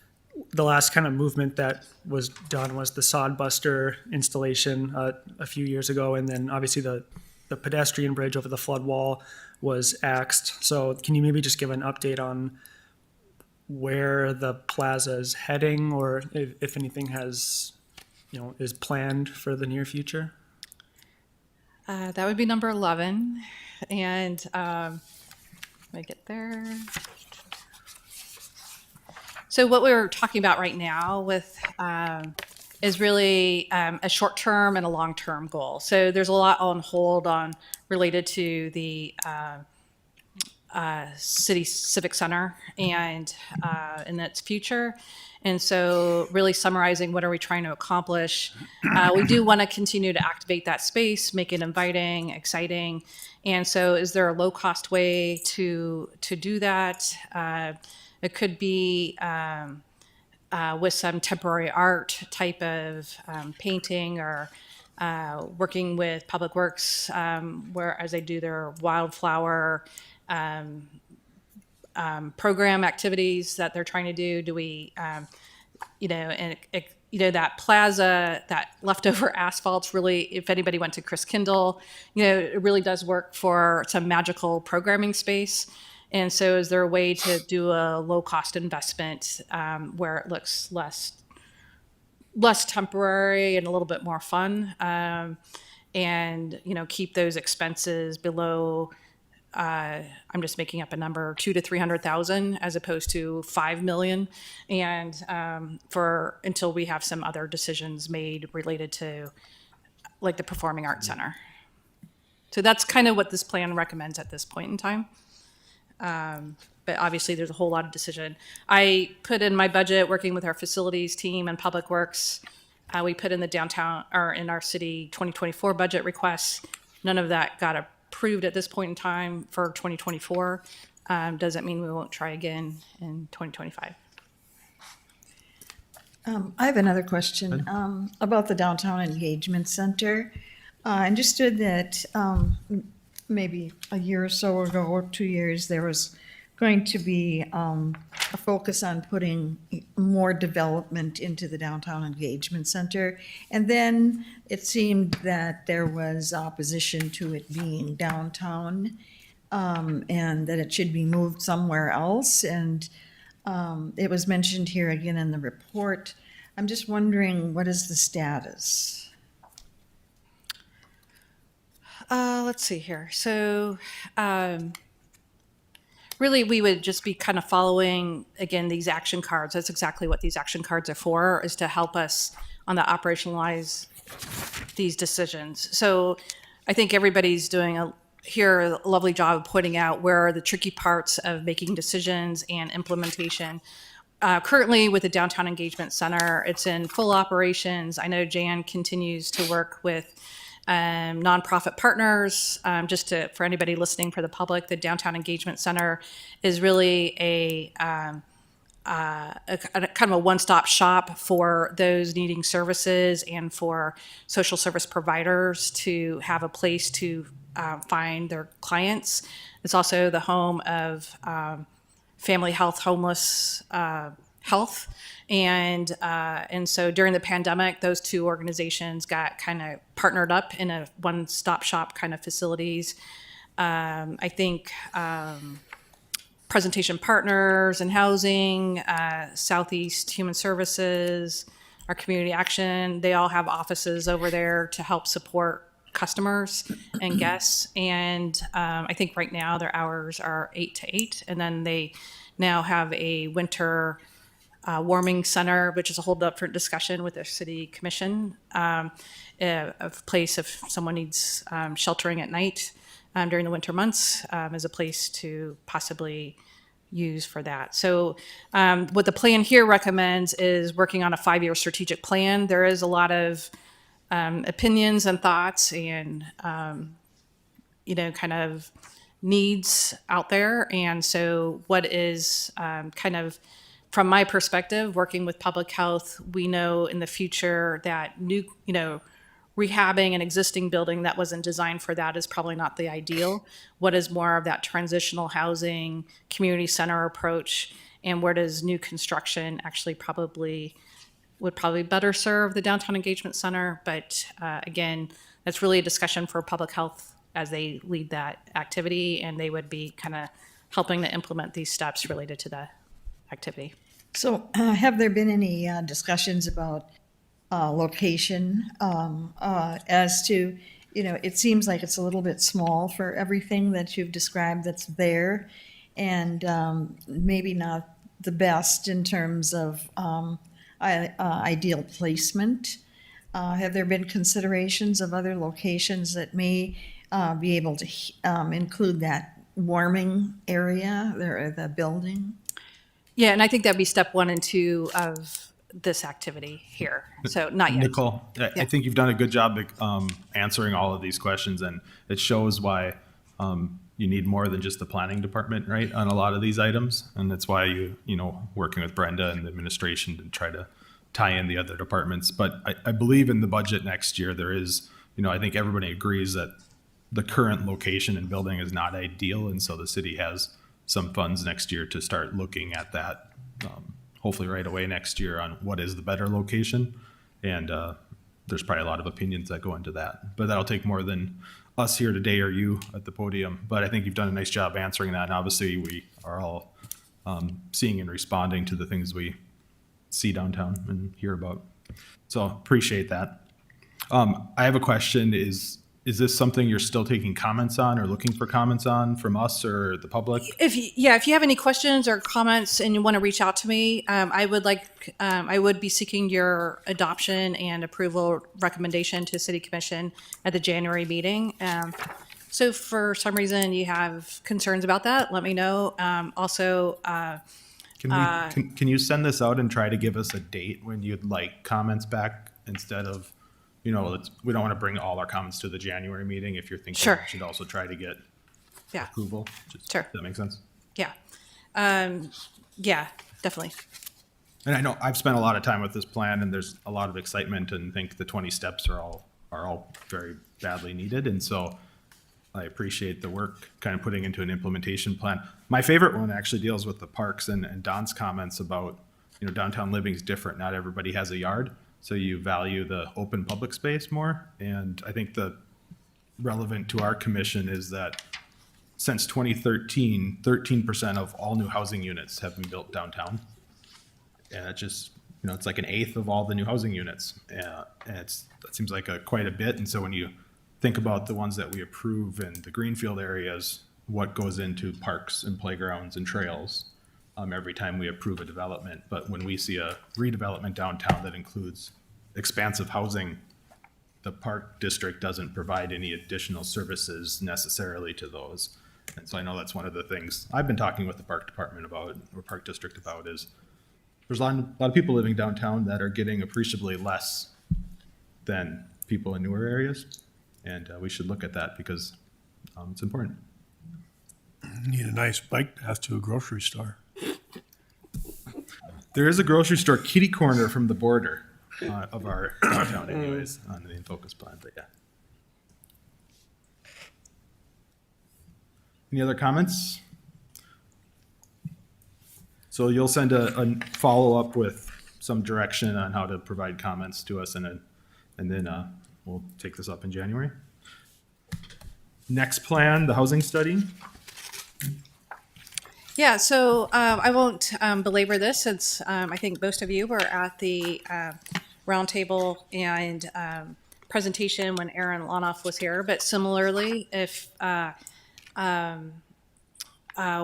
the last kind of movement that was done was the sodbuster installation a few years ago, and then obviously the pedestrian bridge over the flood wall was axed. So can you maybe just give an update on where the plaza is heading, or if anything has, is planned for the near future? That would be number 11. And let me get there. So what we're talking about right now with is really a short-term and a long-term goal. So there's a lot on hold on related to the city civic center and in its future. And so really summarizing what are we trying to accomplish. We do want to continue to activate that space, make it inviting, exciting. And so is there a low cost way to do that? It could be with some temporary art type of painting or working with Public Works, where as they do their wildflower program activities that they're trying to do. Do we, that plaza, that leftover asphalt's really, if anybody went to Chris Kindle, it really does work for some magical programming space. And so is there a way to do a low cost investment where it looks less temporary and a little bit more fun, and keep those expenses below, I'm just making up a number, 200,000 to 300,000 as opposed to 5 million, and until we have some other decisions made related to like the Performing Arts Center. So that's kind of what this plan recommends at this point in time. But obviously there's a whole lot of decision. I put in my budget, working with our facilities team and Public Works, we put in the downtown, or in our city 2024 budget requests. None of that got approved at this point in time for 2024. Doesn't mean we won't try again in 2025. I have another question about the Downtown Engagement Center. I understood that maybe a year or so ago, or 2 years, there was going to be a focus on putting more development into the Downtown Engagement Center. And then it seemed that there was opposition to it being downtown, and that it should be moved somewhere else. And it was mentioned here again in the report. I'm just wondering, what is the status? Let's see here. So really, we would just be kind of following, again, these action cards. That's exactly what these action cards are for, is to help us on the operationalize these decisions. So I think everybody's doing a lovely job of pointing out where are the tricky parts of making decisions and implementation. Currently with the Downtown Engagement Center, it's in full operations. I know Jan continues to work with nonprofit partners. For anybody listening, for the public, the Downtown Engagement Center is really a kind of a one-stop shop for those needing services and for social service providers to have a place to find their clients. It's also the home of family health, homeless health. And so during the pandemic, those two organizations got kind of partnered up in a one-stop shop kind of facilities. I think Presentation Partners and Housing, Southeast Human Services, our Community Action, they all have offices over there to help support customers and guests. And I think right now their hours are 8 to 8. And then they now have a winter warming center, which is a whole different discussion with their city commission, a place if someone needs sheltering at night during the winter months, as a place to possibly use for that. So what the plan here recommends is working on a 5-year strategic plan. There is a lot of opinions and thoughts and, kind of needs out there. And so what is kind of, from my perspective, working with public health, we know in the future that rehabbing an existing building that wasn't designed for that is probably not the ideal. What is more of that transitional housing, community center approach, and where does new construction actually would probably better serve the Downtown Engagement Center. But again, that's really a discussion for public health as they lead that activity, and they would be kind of helping to implement these steps related to the activity. So have there been any discussions about location as to, it seems like it's a little bit small for everything that you've described that's there, and maybe not the best in terms of ideal placement. Have there been considerations of other locations that may be able to include that warming area, the building? Yeah, and I think that'd be step 1 and 2 of this activity here. So not yet. Nicole, I think you've done a good job answering all of these questions, and it shows why you need more than just the planning department, right, on a lot of these items. And that's why working with Brenda and the administration to try to tie in the other departments. But I believe in the budget next year, there is, I think everybody agrees that the current location and building is not ideal. And so the city has some funds next year to start looking at that, hopefully right away next year, on what is the better location. And there's probably a lot of opinions that go into that. But that'll take more than us here today or you at the podium. But I think you've done a nice job answering that. And obviously we are all seeing and responding to the things we see downtown and hear about. So appreciate that. I have a question. Is this something you're still taking comments on or looking for comments on from us or the public? If you have any questions or comments and you want to reach out to me, I would be seeking your adoption and approval recommendation to City Commission at the January meeting. So if for some reason you have concerns about that, let me know. Can you send this out and try to give us a date when you'd like comments back, instead of, we don't want to bring all our comments to the January meeting if you're thinking Sure. we should also try to get Yeah. approval. Sure. Does that make sense? Yeah. Yeah, definitely. And I know I've spent a lot of time with this plan, and there's a lot of excitement, and think the 20 steps are all very badly needed. And so I appreciate the work kind of putting into an implementation plan. My favorite one actually deals with the parks and Don's comments about, downtown living is different. Not everybody has a yard. So you value the open public space more. And I think the relevant to our commission is that since 2013, 13% of all new housing units have been built downtown. And it just, it's like an eighth of all the new housing units. And that seems like quite a bit. And so when you think about the ones that we approve in the greenfield areas, what goes into parks and playgrounds and trails every time we approve a development. But when we see a redevelopment downtown that includes expansive housing, the park district doesn't provide any additional services necessarily to those. And so I know that's one of the things I've been talking with the park department about, or park district about, is there's a lot of people living downtown that are getting appreciably less than people in newer areas. And we should look at that because it's important. Need a nice bike path to a grocery store. There is a grocery store kitty corner from the border of our downtown anyways on the in-focus plan, but yeah. Any other comments? So you'll send a follow-up with some direction on how to provide comments to us, and then we'll take this up in January. Next plan, the housing study. Yeah, so I won't belabor this since I think most of you were at the roundtable and presentation when Aaron Lonoff was here. But similarly, if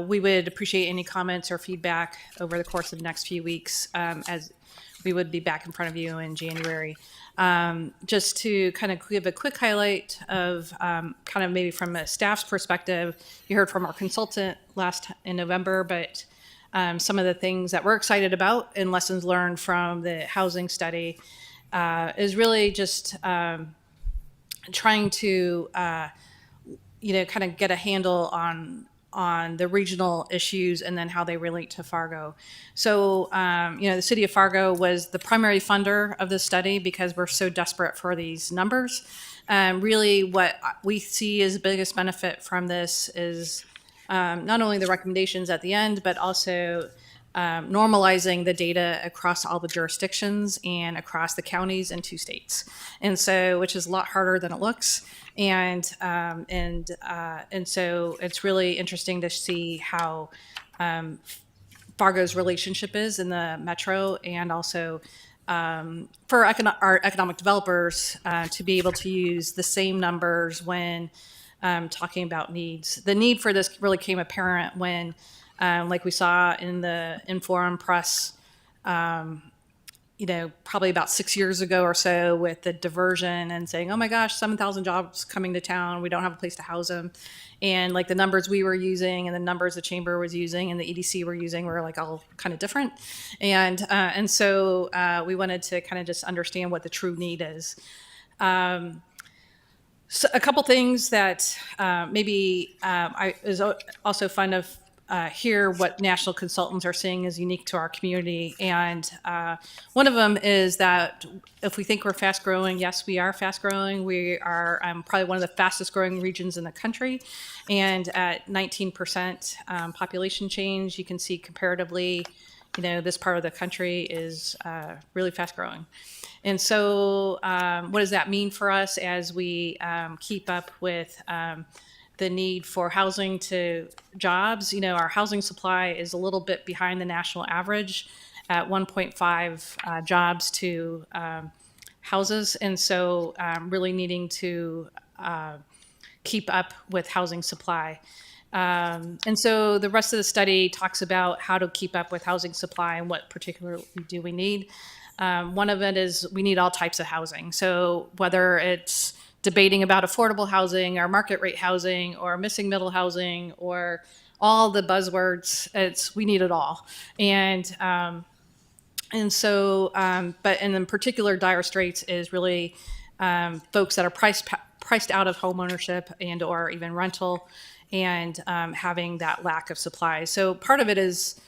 we would appreciate any comments or feedback over the course of the next few weeks, as we would be back in front of you in January. Just to kind of give a quick highlight of kind of maybe from a staff's perspective, you heard from our consultant in November, but some of the things that we're excited about and lessons learned from the housing study is really just trying to, kind of get a handle on the regional issues and then how they relate to Fargo. So, the city of Fargo was the primary funder of this study because we're so desperate for these numbers. Really what we see as the biggest benefit from this is not only the recommendations at the end, but also normalizing the data across all the jurisdictions and across the counties and 2 states. And so, which is a lot harder than it looks. And so it's really interesting to see how Fargo's relationship is in the metro, and also for our economic developers to be able to use the same numbers when talking about needs. The need for this really came apparent when like we saw in the Inforum press, probably about 6 years ago or so, with the diversion and saying, oh my gosh, 7,000 jobs coming to town. We don't have a place to house them. And like the numbers we were using and the numbers the chamber was using and the EDC were using were like all kind of different. And so we wanted to kind of just understand what the true need is. So a couple things that maybe is also fun of hear what national consultants are saying is unique to our community. And one of them is that if we think we're fast growing, yes, we are fast growing. We are probably one of the fastest growing regions in the country. And at 19% population change, you can see comparatively, this part of the country is really fast growing. And so what does that mean for us as we keep up with the need for housing to jobs? Our housing supply is a little bit behind the national average at 1.5 jobs to houses. And so really needing to keep up with housing supply. And so the rest of the study talks about how to keep up with housing supply and what particularly do we need. One of it is we need all types of housing. So whether it's debating about affordable housing or market rate housing or missing middle housing or all the buzzwords, we need it all. And so, but in particular, dire straits is really folks that are priced out of home ownership and or even rental, and having that lack of supply. So part of it is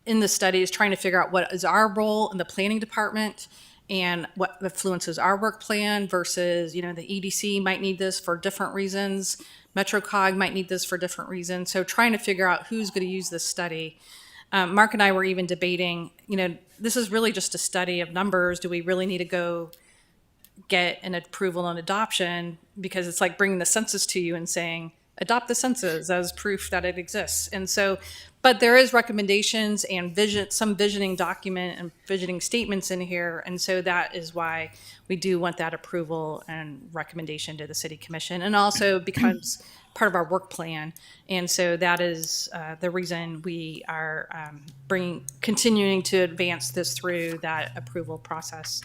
in the study is trying to figure out what is our role in the planning department and what influences our work plan versus, the EDC might need this for different reasons. MetroCog might need this for different reasons. So trying to figure out who's going to use this study. Mark and I were even debating, this is really just a study of numbers. Do we really need to go get an approval and adoption? Because it's like bringing the census to you and saying, adopt the census as proof that it exists. And so, but there is recommendations and some visioning document and visioning statements in here. And so that is why we do want that approval and recommendation to the city commission, and also becomes part of our work plan. And so that is the reason we are continuing to advance this through that approval process.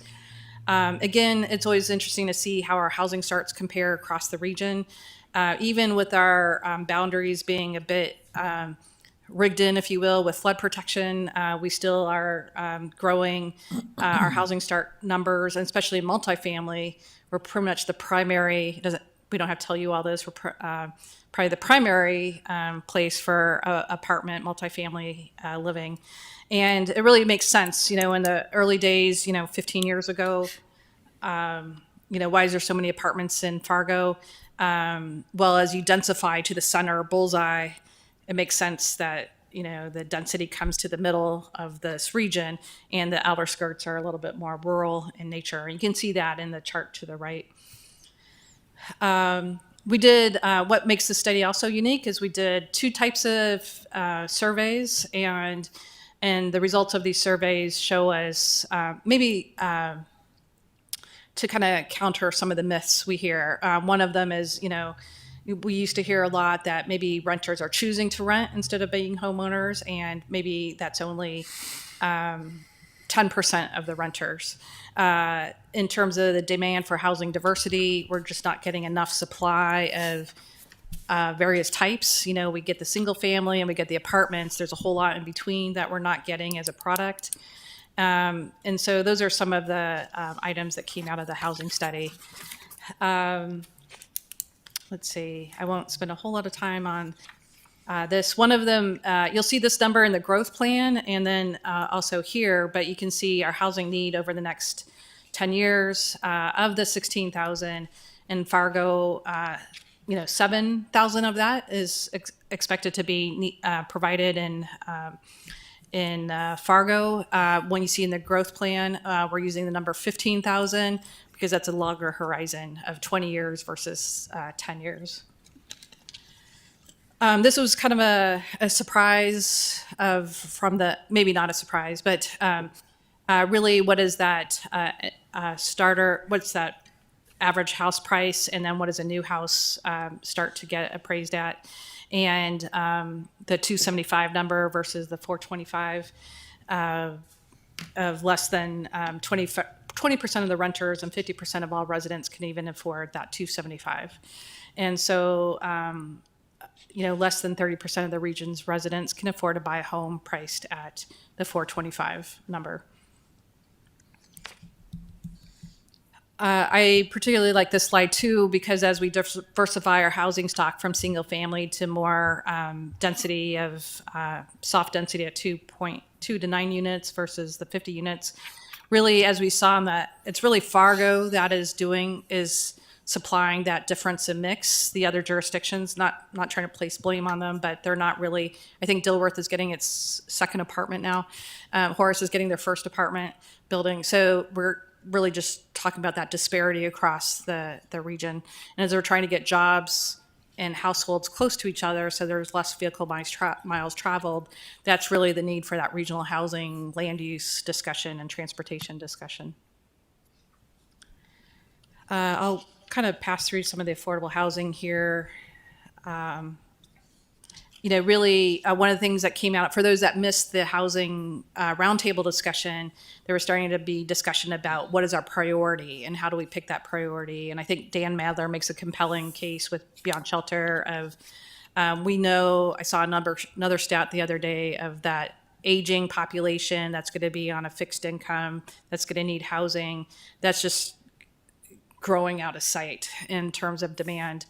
Again, it's always interesting to see how our housing starts compare across the region. Even with our boundaries being a bit rigged in, if you will, with flood protection, we still are growing our housing start numbers, and especially in multifamily. We're pretty much the primary, we don't have to tell you all this, we're probably the primary place for apartment multifamily living. And it really makes sense, in the early days, 15 years ago, why is there so many apartments in Fargo? Well, as you densify to the center bullseye, it makes sense that, the density comes to the middle of this region and the outer skirts are a little bit more rural in nature. You can see that in the chart to the right. We did, what makes the study also unique is we did 2 types of surveys, and the results of these surveys show us maybe to kind of counter some of the myths we hear. One of them is, we used to hear a lot that maybe renters are choosing to rent instead of being homeowners, and maybe that's only 10% of the renters. In terms of the demand for housing diversity, we're just not getting enough supply of various types. We get the single family and we get the apartments. There's a whole lot in between that we're not getting as a product. And so those are some of the items that came out of the housing study. Let's see, I won't spend a whole lot of time on this. One of them, you'll see this number in the growth plan and then also here, but you can see our housing need over the next 10 years. Of the 16,000 in Fargo, 7,000 of that is expected to be provided in Fargo. When you see in the growth plan, we're using the number 15,000 because that's a longer horizon of 20 years versus 10 years. This was kind of a surprise maybe not a surprise, but really what is that what's that average house price, and then what does a new house start to get appraised at? and the 275 number versus the 425 of less than 20% of the renters and 50% of all residents can even afford that 275. And so, less than 30% of the region's residents can afford to buy a home priced at the 425 number. I particularly like this slide too, because as we diversify our housing stock from single family to more density of soft density at 2.2 to 9 units versus the 50 units, really, as we saw in that, it's really Fargo that is supplying that difference in mix. The other jurisdictions, not trying to place blame on them, but they're not really. I think Dilworth is getting its second apartment now. Horace is getting their first apartment building. So we're really just talking about that disparity across the region. And as we're trying to get jobs and households close to each other, so there's less vehicle miles traveled, that's really the need for that regional housing, land use discussion, and transportation discussion. I'll kind of pass through some of the affordable housing here. Really, one of the things that came out, for those that missed the housing roundtable discussion, there was starting to be discussion about what is our priority and how do we pick that priority. And I think Dan Madler makes a compelling case with Beyond Shelter of, we know, I saw another stat the other day of that aging population that's going to be on a fixed income, that's going to need housing, that's just growing out of sight in terms of demand.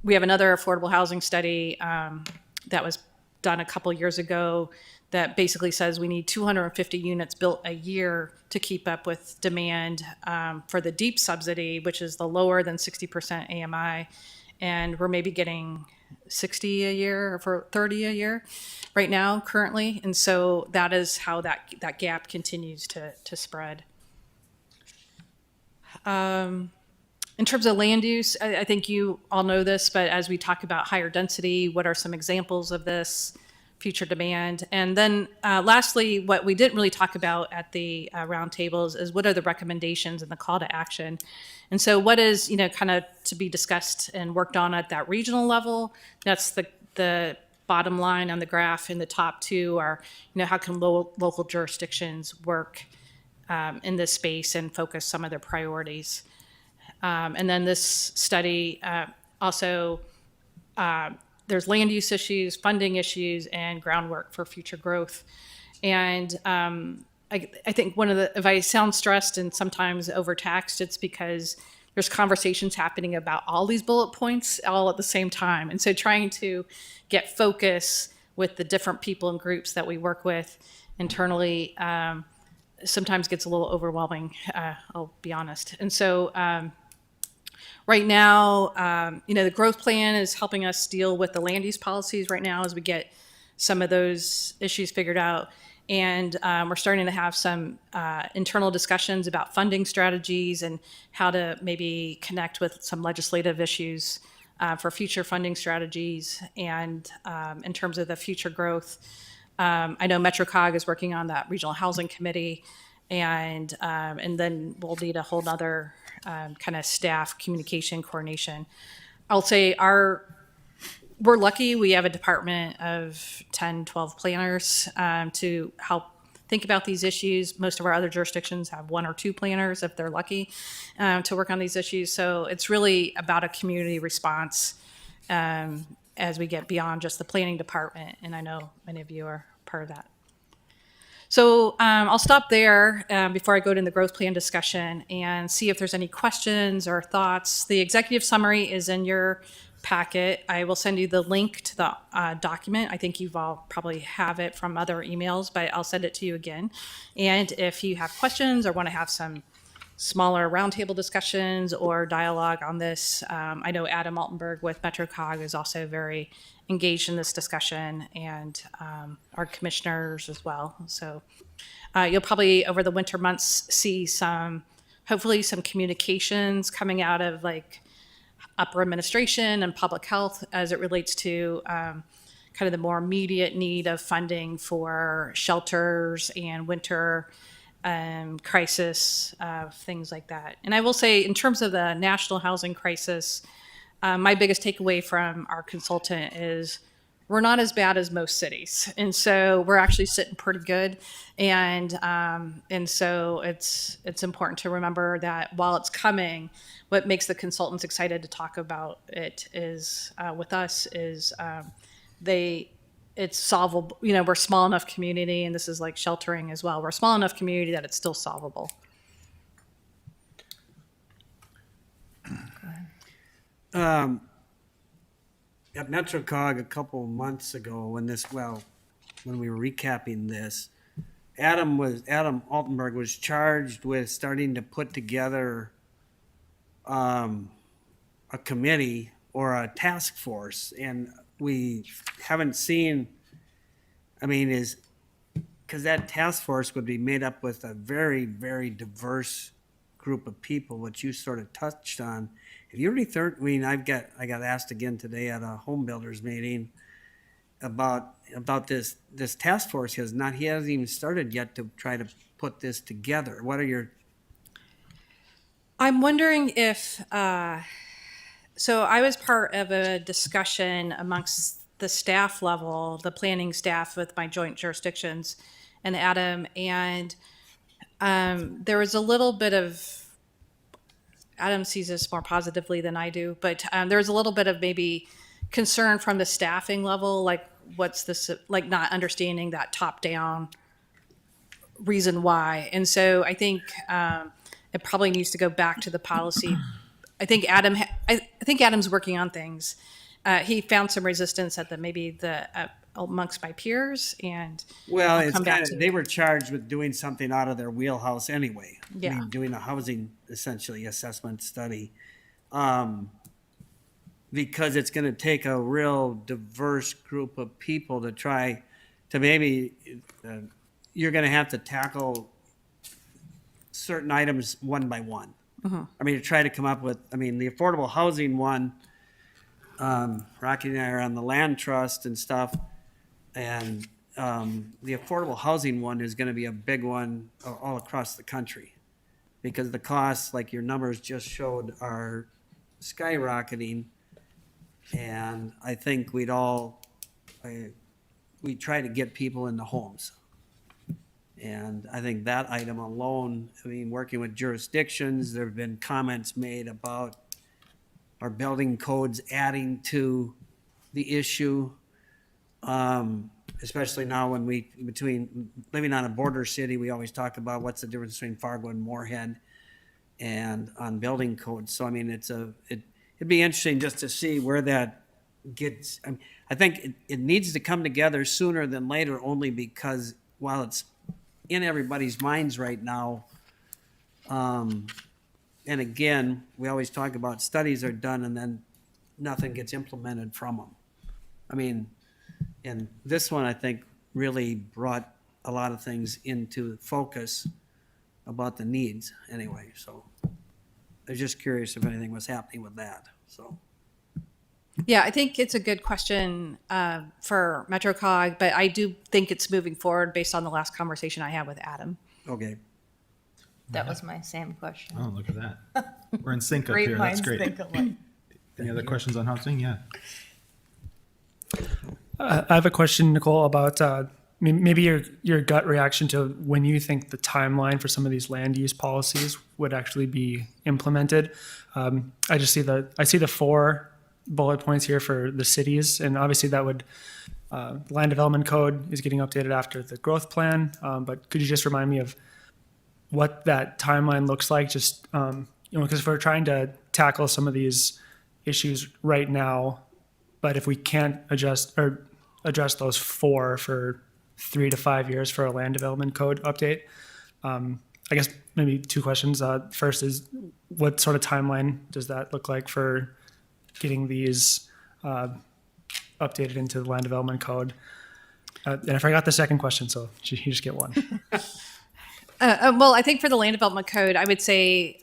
We have another affordable housing study that was done a couple years ago that basically says we need 250 units built a year to keep up with demand for the deep subsidy, which is the lower than 60% AMI. And we're maybe getting 60 a year or for 30 a year right now currently. And so that is how that gap continues to spread. In terms of land use, I think you all know this, but as we talk about higher density, what are some examples of this future demand? And then lastly, what we didn't really talk about at the roundtables is what are the recommendations and the call to action? And so what is, kind of to be discussed and worked on at that regional level? That's the bottom line on the graph, and the top two are, how can local jurisdictions work in this space and focus some of their priorities? And then this study also, there's land use issues, funding issues, and groundwork for future growth. And I think one of the, if I sound stressed and sometimes overtaxed, it's because there's conversations happening about all these bullet points all at the same time. And so trying to get focus with the different people and groups that we work with internally sometimes gets a little overwhelming, I'll be honest. And so right now, the growth plan is helping us deal with the land use policies right now as we get some of those issues figured out. And we're starting to have some internal discussions about funding strategies and how to maybe connect with some legislative issues for future funding strategies. And in terms of the future growth, I know MetroCog is working on that regional housing committee, and then we'll need a whole nother kind of staff communication coordination. I'll say we're lucky we have a department of 10, 12 planners to help think about these issues. Most of our other jurisdictions have 1 or 2 planners if they're lucky to work on these issues. So it's really about a community response as we get beyond just the planning department. And I know many of you are part of that. So I'll stop there before I go to the growth plan discussion and see if there's any questions or thoughts. The executive summary is in your packet. I will send you the link to the document. I think you've all probably have it from other emails, but I'll send it to you again. And if you have questions or want to have some smaller roundtable discussions or dialogue on this, I know Adam Altenberg with MetroCog is also very engaged in this discussion, and our commissioners as well. So you'll probably over the winter months see hopefully some communications coming out of like upper administration and public health as it relates to kind of the more immediate need of funding for shelters and winter crisis, things like that. And I will say, in terms of the national housing crisis, my biggest takeaway from our consultant is we're not as bad as most cities, and so we're actually sitting pretty good. And so it's important to remember that while it's coming, what makes the consultants excited to talk about it is with us is it's solvable. You know, we're a small enough community, and this is like sheltering as well. We're a small enough community that it's still solvable. At MetroCog a couple of months ago, when we were recapping this, Adam Altenberg was charged with starting to put together a committee or a task force, and we haven't seen. I mean, because that task force would be made up with a very, very diverse group of people, which you sort of touched on. Have you already I mean, I got asked again today at a home builders meeting about this task force. He hasn't even started yet to try to put this together. What are your? I'm wondering if so I was part of a discussion amongst the staff level, the planning staff with my joint jurisdictions and Adam, and there was a little bit of, Adam sees this more positively than I do, but there was a little bit of maybe concern from the staffing level, like what's this, like not understanding that top down reason why. And so I think it probably needs to go back to the policy. I think Adam's working on things. He found some resistance at amongst my peers, and Well, I'll it's come back kind to of, they were charged with doing something out of their wheelhouse anyway. Yeah. I mean, doing a housing, essentially, assessment study. Because it's going to take a real diverse group of people to try to maybe, you're going to have to tackle certain items one by one. I mean, to try to come up with, I mean, the affordable housing one, Rocky and I are on the land trust and stuff. And the affordable housing one is going to be a big one all across the country because the costs, like your numbers just showed, are skyrocketing. And I think we try to get people into homes. And I think that item alone, I mean, working with jurisdictions, there have been comments made about our building codes adding to the issue. Especially now when between living on a border city, we always talk about what's the difference between Fargo and Moorhead and on building codes. So, I mean, it'd be interesting just to see where that gets. I think it needs to come together sooner than later, only because while it's in everybody's minds right now, and again, we always talk about studies are done and then nothing gets implemented from them. I mean, and this one, I think, really brought a lot of things into focus about the needs anyway. So I was just curious if anything was happening with that. So. Yeah, I think it's a good question for MetroCog, but I do think it's moving forward based on the last conversation I had with Adam. Okay. That was my same question. Oh, look at that. We're in sync up Great here. That's minds great. think alike. Any other questions on housing? Yeah. I have a question, Nicole, about maybe your gut reaction to when you think the timeline for some of these land use policies would actually be implemented. I see the 4 bullet points here for the cities, and obviously that would land development code is getting updated after the growth plan. But could you just remind me of what that timeline looks like? Just because if we're trying to tackle some of these issues right now, but if we can't address those 4 for 3 to 5 years for a land development code update, I guess maybe 2 questions. First is, what sort of timeline does that look like for getting these updated into the land development code? And I forgot the second question, so you just get one. Well, I think for the land development code, I would say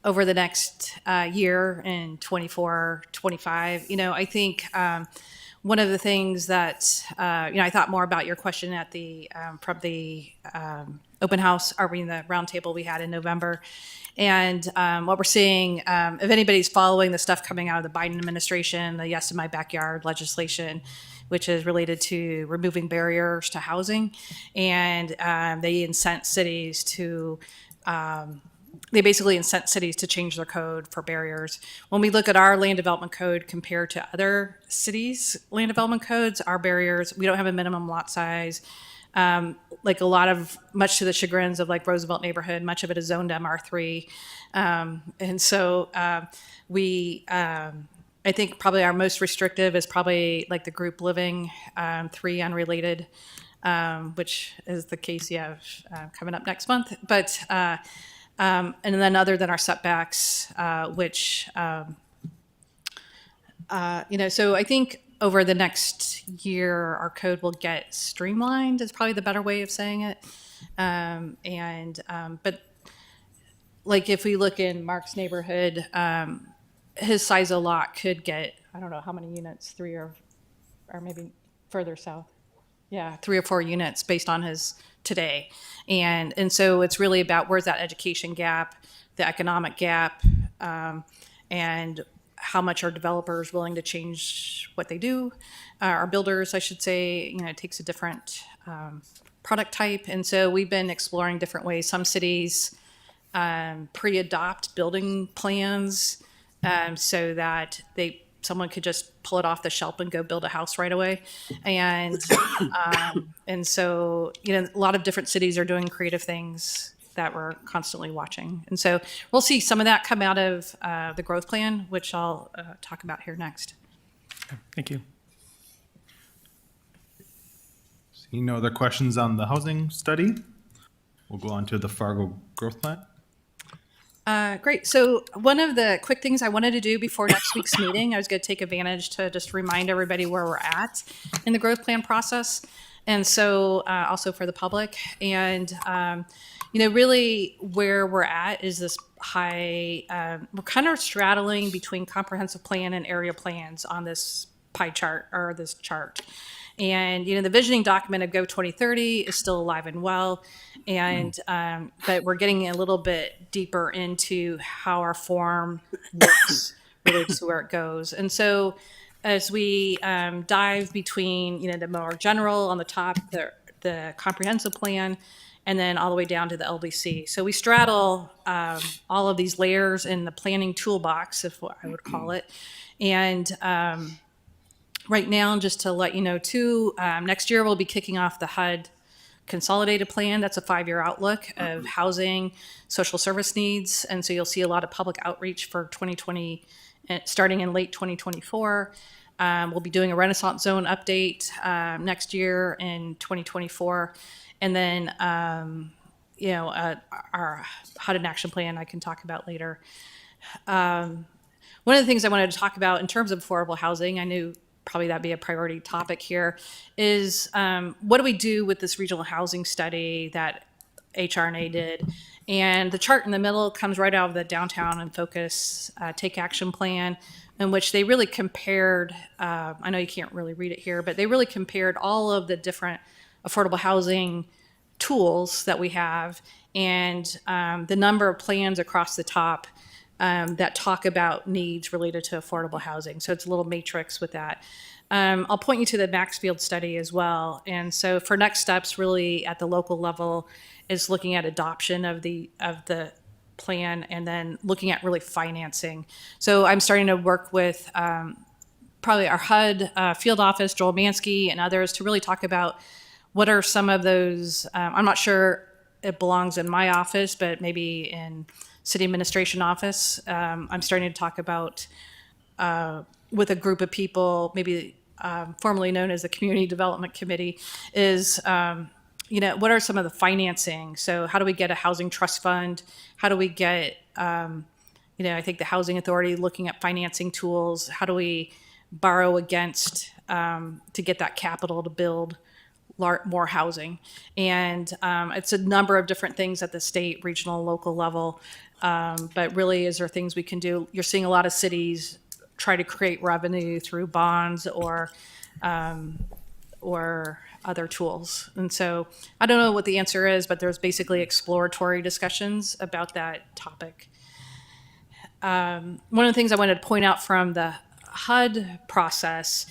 over the next year in 24, 25, I think one of the things that, I thought more about your question at the from the open house, or the roundtable we had in November. And what we're seeing, if anybody's following the stuff coming out of the Biden administration, the Yes in My Backyard legislation, which is related to removing barriers to housing, and they incent cities to they basically incent cities to change their code for barriers. When we look at our land development code compared to other cities' land development codes, our barriers, we don't have a minimum lot size. Like much to the chagrins of like Roosevelt neighborhood, much of it is zoned MR3. And so I think probably our most restrictive is probably like the group living, 3 unrelated, which is the case you have coming up next month. But and then other than our setbacks, which, so I think over the next year, our code will get streamlined is probably the better way of saying it. But like if we look in Mark's neighborhood, his size of lot could get, I don't know how many units, 3 or maybe further south. Yeah, 3 or 4 units based on his today. And so it's really about where's that education gap, the economic gap, and how much are developers willing to change what they do. Our builders, I should say, it takes a different product type. And so we've been exploring different ways. Some cities pre-adopt building plans so that someone could just pull it off the shelf and go build a house right away. And so, a lot of different cities are doing creative things that we're constantly watching. And so we'll see some of that come out of the growth plan, which I'll talk about here next. Thank you. Seeing no other questions on the housing study, we'll go on to the Fargo growth plan. Great. So one of the quick things I wanted to do before next week's meeting, I was going to take advantage to just remind everybody where we're at in the growth plan process. And so also for the public. And, really where we're at is this high, we're kind of straddling between comprehensive plan and area plans on this pie chart or this chart. And, the visioning document of Go 2030 is still alive and well. And, but we're getting a little bit deeper into how our form works related to where it goes. And so as we dive between, the more general on the top, the comprehensive plan, and then all the way down to the LDC. So we straddle all of these layers in the planning toolbox, if I would call it. And right now, just to let you know too, next year we'll be kicking off the HUD consolidated plan. That's a 5-year outlook of housing, social service needs. And so you'll see a lot of public outreach for 2020, starting in late 2024. We'll be doing a Renaissance Zone update next year in 2024. And then, our HUD and action plan I can talk about later. One of the things I wanted to talk about in terms of affordable housing, I knew probably that'd be a priority topic here, is what do we do with this regional housing study that HRNA did? And the chart in the middle comes right out of the Downtown in Focus Take Action Plan, in which they really compared, I know you can't really read it here, but they really compared all of the different affordable housing tools that we have and the number of plans across the top that talk about needs related to affordable housing. So it's a little matrix with that. I'll point you to the Maxfield study as well. And so for next steps, really at the local level, is looking at adoption of the plan and then looking at really financing. So I'm starting to work with probably our HUD field office, Joel Mansky, and others to really talk about what are some of those. I'm not sure it belongs in my office, but maybe in city administration office. I'm starting to talk about with a group of people, maybe formerly known as the Community Development Committee, is what are some of the financing? So how do we get a housing trust fund? How do we get, I think the Housing Authority looking at financing tools? How do we borrow against to get that capital to build more housing? And it's a number of different things at the state, regional, local level. But really, is there things we can do? You're seeing a lot of cities try to create revenue through bonds or or other tools. And so I don't know what the answer is, but there's basically exploratory discussions about that topic. One of the things I wanted to point out from the HUD process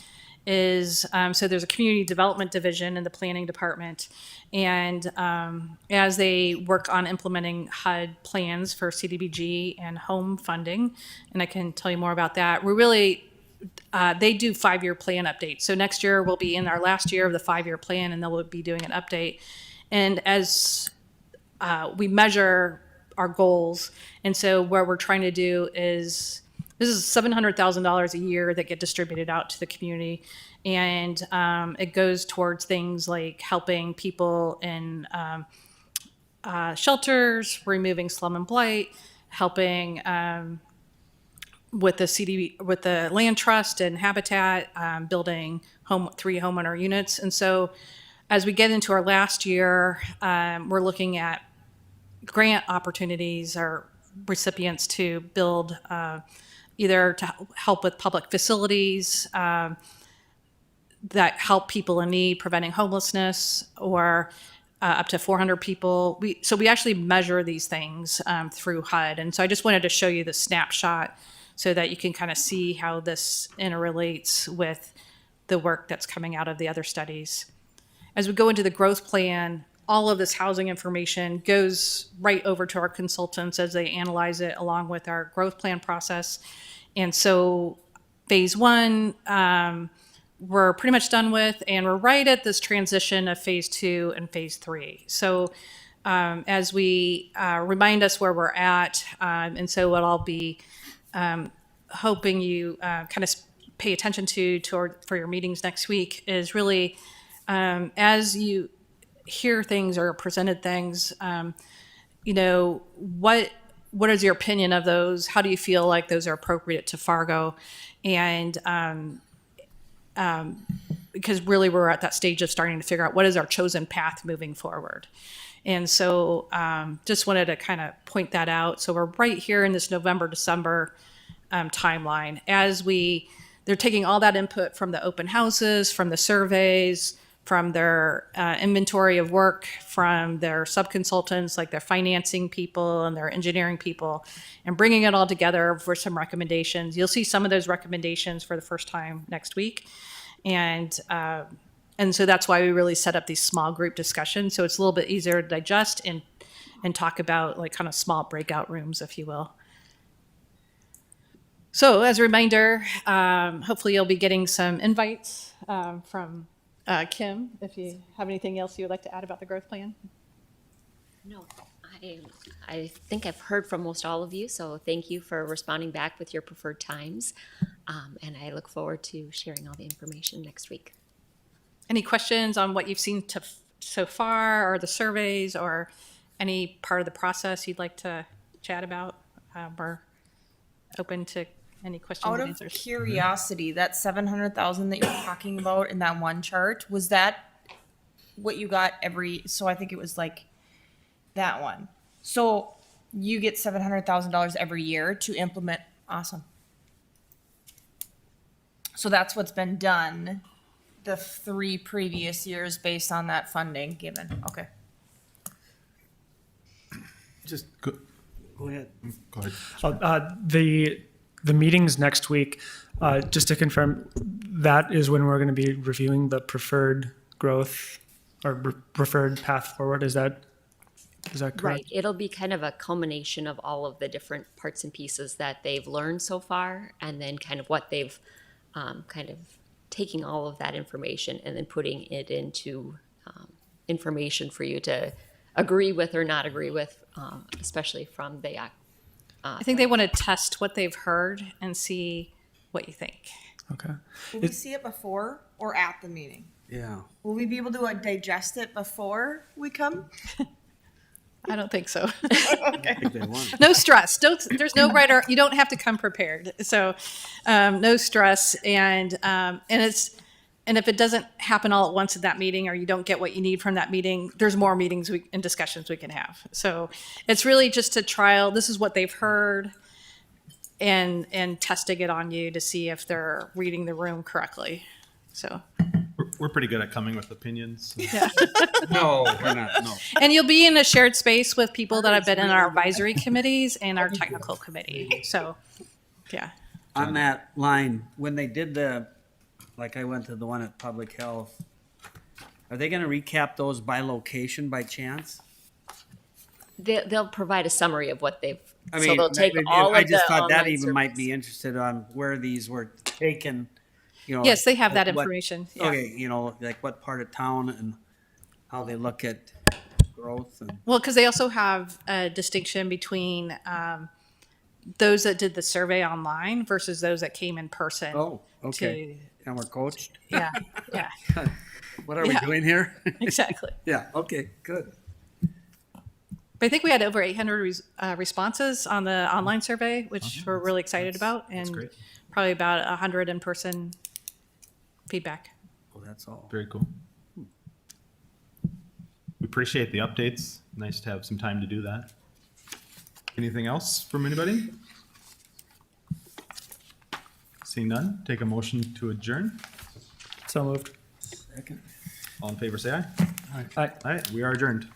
is so there's a community development division in the planning department, and as they work on implementing HUD plans for CDBG and home funding, and I can tell you more about that, we're really they do 5-year plan updates. So next year we'll be in our last year of the 5-year plan, and they'll be doing an update. And as we measure our goals, and so what we're trying to do is this is $700,000 a year that get distributed out to the community, and it goes towards things like helping people in shelters, removing slum and blight, helping with the land trust and habitat, building 3 homeowner units. And so as we get into our last year, we're looking at grant opportunities or recipients to build either to help with public facilities that help people in need, preventing homelessness, or up to 400 people. So we actually measure these things through HUD. And so I just wanted to show you the snapshot so that you can kind of see how this interrelates with the work that's coming out of the other studies. As we go into the growth plan, all of this housing information goes right over to our consultants as they analyze it along with our growth plan process. And so phase 1, we're pretty much done with, and we're right at this transition of phase 2 and phase 3. So as we remind us where we're at, and so what I'll be hoping you kind of pay attention to for your meetings next week is really as you hear things or presented things, what is your opinion of those? How do you feel like those are appropriate to Fargo? And because really we're at that stage of starting to figure out what is our chosen path moving forward. And so just wanted to kind of point that out. So we're right here in this November, December timeline as they're taking all that input from the open houses, from the surveys, from their inventory of work, from their subconsultants, like their financing people and their engineering people, and bringing it all together for some recommendations. You'll see some of those recommendations for the first time next week. And so that's why we really set up these small group discussions. So it's a little bit easier to digest and talk about like kind of small breakout rooms, if you will. So as a reminder, hopefully you'll be getting some invites from Kim, if you have anything else you would like to add about the growth plan. No, I think I've heard from most all of you, so thank you for responding back with your preferred times. And I look forward to sharing all the information next week. Any questions on what you've seen so far, or the surveys, or any part of the process you'd like to chat about? We're open to any questions Out and of answers. curiosity, that 700,000 that you're talking about in that one chart, was that what you got so I think it was like that one. So you get $700,000 every year to implement. Awesome. So that's what's been done the 3 previous years based on that funding given. Okay. Just Go ahead. go ahead. The meetings next week, just to confirm, that is when we're going to be reviewing the preferred growth or preferred path forward. Is that correct? Right. It'll be kind of a culmination of all of the different parts and pieces that they've learned so far, and then kind of what they've kind of taking all of that information and then putting it into information for you to agree with or not agree with, especially from the I think they want to test what they've heard and see what you think. Okay. Will we see it before or at the meeting? Yeah. Will we be able to digest it before we come? I don't think so. I think they want it. No stress. There's no right or you don't have to come prepared. So no stress. And if it doesn't happen all at once at that meeting, or you don't get what you need from that meeting, there's more meetings and discussions we can have. So it's really just a trial. This is what they've heard, and testing it on you to see if they're reading the room correctly. So we're pretty good at coming with opinions. So. No, we're not, no. And you'll be in a shared space with people that have been in our advisory committees and our technical committee. So, yeah. On that line, when they did like I went to the one at Public Health, are they gonna recap those by location by chance? They'll provide a summary of what they've, I so mean, they'll take all I of just the thought that online even might be surveys. interested on where these were taken, you know. Yes, they have like that what- information. Yeah. Okay, you know, like what part of town and how they look at growth and. Well, because they also have a distinction between those that did the survey online versus those that came in person. Oh, okay. And we're coached? Yeah, yeah, What are we Yeah. doing here? exactly. Yeah, okay, good. But I think we had over 800 responses on the online survey, which we're really excited about, and great. probably about 100 in-person feedback. Well, that's all. Very cool. We appreciate the updates. Nice to have some time to do that. Anything else from anybody? Seeing none, take a motion to adjourn. So moved. Second. All in favor, say aye. Aye. Aye, we are adjourned.